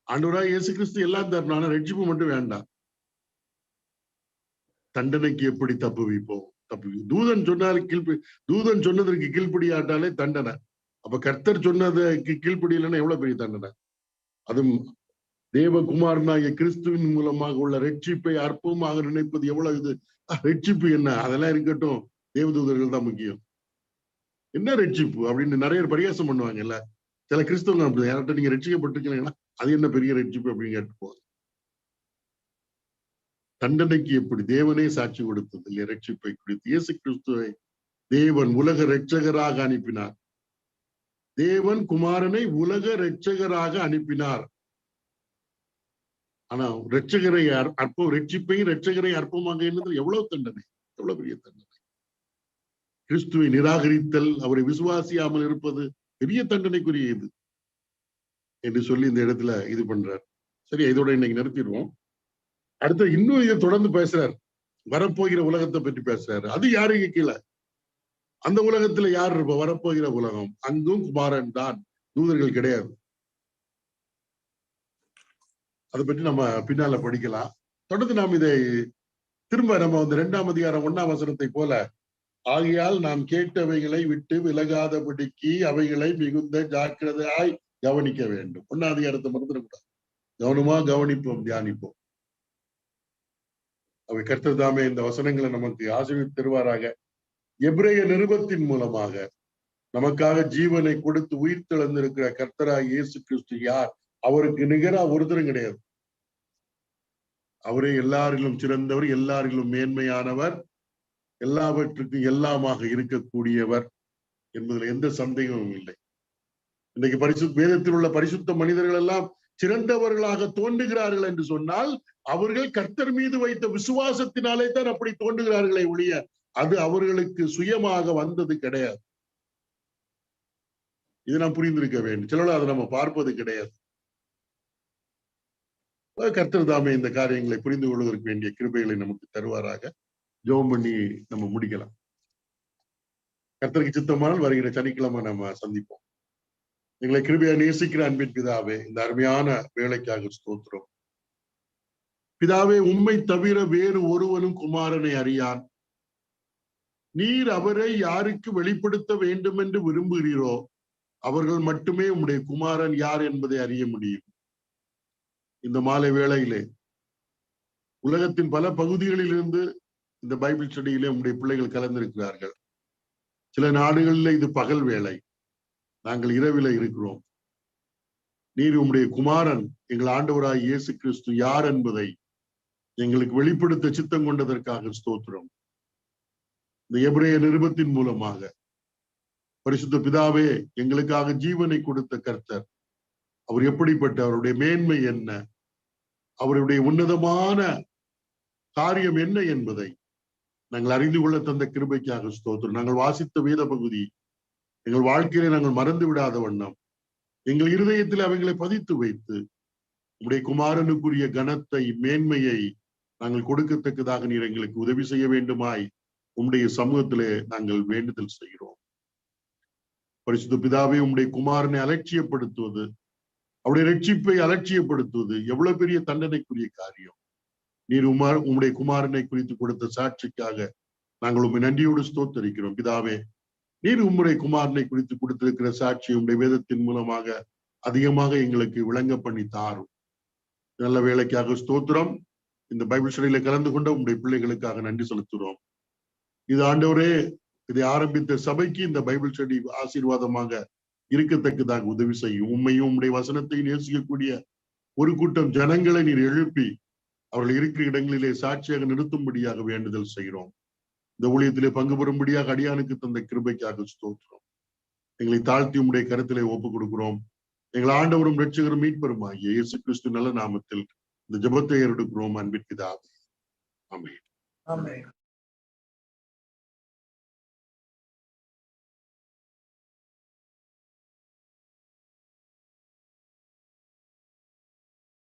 ஆண்டவராய் இயேசு கிறிஸ்து எல்லாம் தரணும். ஆனா ரட்சிப்பு மட்டும் வேண்டாம். தண்டனைக்கு எப்படி தப்புவிப்போம்? தூதன் சொன்னதற்கு கீழ்ப்படியாட்டாலே தண்டனை. அப்ப கர்த்தர் சொன்னதுக்கு கீழ்ப்படியலைன்னா எவ்வளவு பெரிய தண்டனை? அதுவும் தேவகுமாரனாகிய கிறிஸ்துவின் மூலமாக உள்ள ரட்சிப்பை அற்பமாக நினைப்பது எவ்வளவு இது? ரட்சிப்பு என்ன? அதெல்லாம் இருக்கட்டும், தேவதூதர்கள் தான் முக்கியம். என்ன ரட்சிப்பு அப்படின்னு நிறைய பேர் பரிகாசம் பண்ணுவாங்கல்ல. சில கிறிஸ்தவங்க அப்படி, யார்கிட்ட நீங்க ரட்சிக்கப்பட்டிருக்கீங்கன்னா அது என்ன பெரிய ரட்சிப்பு அப்படின்னு கேட்டுப்போம். தண்டனைக்கு எப்படி? தேவனே சாட்சி கொடுத்தது இல்லையா ரட்சிப்பை குறித்து? இயேசு கிறிஸ்துவை தேவன் உலக ரட்சகராக அனுப்பினார். தேவன் குமாரனை உலக ரட்சகராக அனுப்பினார். ஆனா ரட்சகரை ரட்சிப்பையும் ரட்சகரை அற்பமாக என்னது? எவ்வளவு தண்டனை, எவ்வளவு பெரிய தண்டனை! கிறிஸ்துவை நிராகரித்தல், அவரை விசுவாசியாமல் இருப்பது பெரிய தண்டனைக்குரிய இது என்று சொல்லி இந்த இடத்துல இது பண்றார். சரி, இதோட இன்னைக்கு நிறுத்திடுவோம். அடுத்த இன்னும் இதை தொடர்ந்து பேசுறார். வரப்போகிற உலகத்தை பற்றி பேசுறாரு. அது யாருக்கு கீழே? அந்த உலகத்துல யார் இருப்ப? வரப்போகிற உலகம். அங்கும் குமாரன் தான், தூதர்கள் கிடையாது. அதை பற்றி நம்ம பின்னால படிக்கலாம். தொடர்ந்து நாம் இதை திரும்ப நம்ம 2ஆம் அதிகாரம் 1ஆம் வசனத்தை போல, ஆகையால் நாம் கேட்டவைகளை விட்டு விலகாதபடிக்கு அவைகளை மிகுந்த ஜாக்கிரதையாய் கவனிக்க வேண்டும். 1ஆம் அதிகாரத்தை மறந்துடக்கூடாது. கவனமா கவனிப்போம், தியானிப்போம். அவை கர்த்தர் தாமே இந்த வசனங்களை நமக்கு ஆசீர்வதித்து தருவாராக. எபிரேய நிருபத்தின் மூலமாக நமக்காக ஜீவனை கொடுத்து உயிர் தெழுந்திருக்கிற கர்த்தராய் இயேசு கிறிஸ்து யார்? அவருக்கு நிகரா ஒருத்தரும் கிடையாது. அவரே எல்லாரிலும் சிறந்தவர், எல்லாரிலும் மேன்மையானவர், எல்லாவற்றுக்கும் எல்லாமாக இருக்கக்கூடியவர் என்பதில் எந்த சந்தேகமும் இல்லை. இன்னைக்கு வேதத்தில் உள்ள பரிசுத்த மனிதர்கள் எல்லாம் சிறந்தவர்களாக தோன்றுகிறார்கள் என்று சொன்னால் அவர்கள் கர்த்தர் மீது வைத்த விசுவாசத்தினாலே தான் அப்படி தோன்றுகிறார்களே ஒழிய அது அவர்களுக்கு சுயமாக வந்தது கிடையாது. இது நாம் புரிந்திருக்க வேண்டும். சிலர் அதை நம்ம பார்ப்பது கிடையாது. கர்த்தர் தாமே இந்த காரியங்களை புரிந்து கொள்வதற்கு வேண்டிய கிருபைகளை நமக்கு தருவாராக. ஜெபம் பண்ணி நம்ம முடிக்கலாம். கர்த்தருக்கு சித்தமானால் வருகிற சனிக்கிழமை நம்ம சந்திப்போம். எங்களை கிருபையா நேசிக்கிற அன்பின் பிதாவே, இந்த அருமையான வேலைக்காக ஸ்தோத்திரம். பிதாவே, உம்மை தவிர வேறு ஒருவனும் குமாரனை அறியான். நீர் அவரை யாருக்கு வெளிப்படுத்த வேண்டும் என்று விரும்புகிறீரோ அவர்கள் மட்டுமே உம்முடைய குமாரன் யார் என்பதை அறிய முடியும். இந்த மாலை வேளையிலே உலகத்தின் பல பகுதிகளில் இருந்து இந்த பைபிள் ஸ்டடியிலே உம்முடைய பிள்ளைகள் கலந்திருக்கிறார்கள். சில நாடுகளில் இது பகல் வேளை, நாங்கள் இரவில இருக்கிறோம். நீர் உம்முடைய குமாரன் எங்கள் ஆண்டவராய் இயேசு கிறிஸ்து யார் என்பதை எங்களுக்கு வெளிப்படுத்த சித்தம் கொண்டதற்காக ஸ்தோத்திரம். இந்த எபிரேய நிருபத்தின் மூலமாக பரிசுத்த பிதாவே, எங்களுக்காக ஜீவனை கொடுத்த கர்த்தர் அவர் எப்படிப்பட்ட, அவருடைய மேன்மை என்ன, அவருடைய உன்னதமான காரியம் என்ன என்பதை நாங்கள் அறிந்து கொள்ள தந்த கிருபைக்காக ஸ்தோத்திரம். நாங்கள் வாசித்த வேத பகுதி எங்கள் வாழ்க்கையில நாங்கள் மறந்து விடாத வண்ணம் எங்கள் இருதயத்தில் அவைகளை பதித்து வைத்து உம்முடைய குமாரனுக்குரிய கனத்தை, மேன்மையை நாங்கள் கொடுக்கத்தக்கதாக நீர் எங்களுக்கு உதவி செய்ய வேண்டுமாய் உம்முடைய சமூகத்திலே நாங்கள் வேண்டுதல் செய்கிறோம். பரிசுத்த பிதாவே, உம்முடைய குமாரனை அலட்சியப்படுத்துவது, அவருடைய ரட்சிப்பை அலட்சியப்படுத்துவது எவ்வளவு பெரிய தண்டனைக்குரிய காரியம். நீர் உம்முடைய குமாரனை குறித்து கொடுத்த சாட்சிக்காக நாங்கள் உம்மை நன்றியோடு ஸ்தோத்தரிக்கிறோம். பிதாவே, நீர் உம்முடைய குமாரனை குறித்து கொடுத்திருக்கிற சாட்சி உம்முடைய வேதத்தின் மூலமாக அதிகமாக எங்களுக்கு விளங்க பண்ணி தாரும். நல்ல வேலைக்காக ஸ்தோத்திரம். இந்த பைபிள் ஸ்டடியில கலந்து கொண்ட உம்முடைய பிள்ளைகளுக்காக நன்றி செலுத்துகிறோம். இது ஆண்டவரே, இதை ஆரம்பித்த சபைக்கு இந்த பைபிள் ஸ்டடி ஆசீர்வாதமாக இருக்கத்தக்கதாக உதவி செய்யும். உண்மையும் உம்முடைய வசனத்தை நேசிக்கக்கூடிய ஒரு கூட்டம் ஜனங்களை நீர் எழுப்பி அவர்கள் இருக்கிற இடங்களிலே சாட்சியாக நிறுத்தும்படியாக வேண்டுதல் செய்கிறோம். இந்த ஊழியத்திலே பங்கு பெறும்படியாக அடியானுக்கு தந்த கிருபைக்காக ஸ்தோத்திரம். எங்களை தாழ்த்தி உம்முடைய கருத்திலே ஒப்புக் கொடுக்கிறோம். எங்கள் ஆண்டவரும் இரட்சகரும் மீட்பருமாகிய இயேசு கிறிஸ்து நல்ல நாமத்தில் இந்த ஜெபத்தை எடுக்கிறோம். அன்பின் பிதாவே, ஆமென்.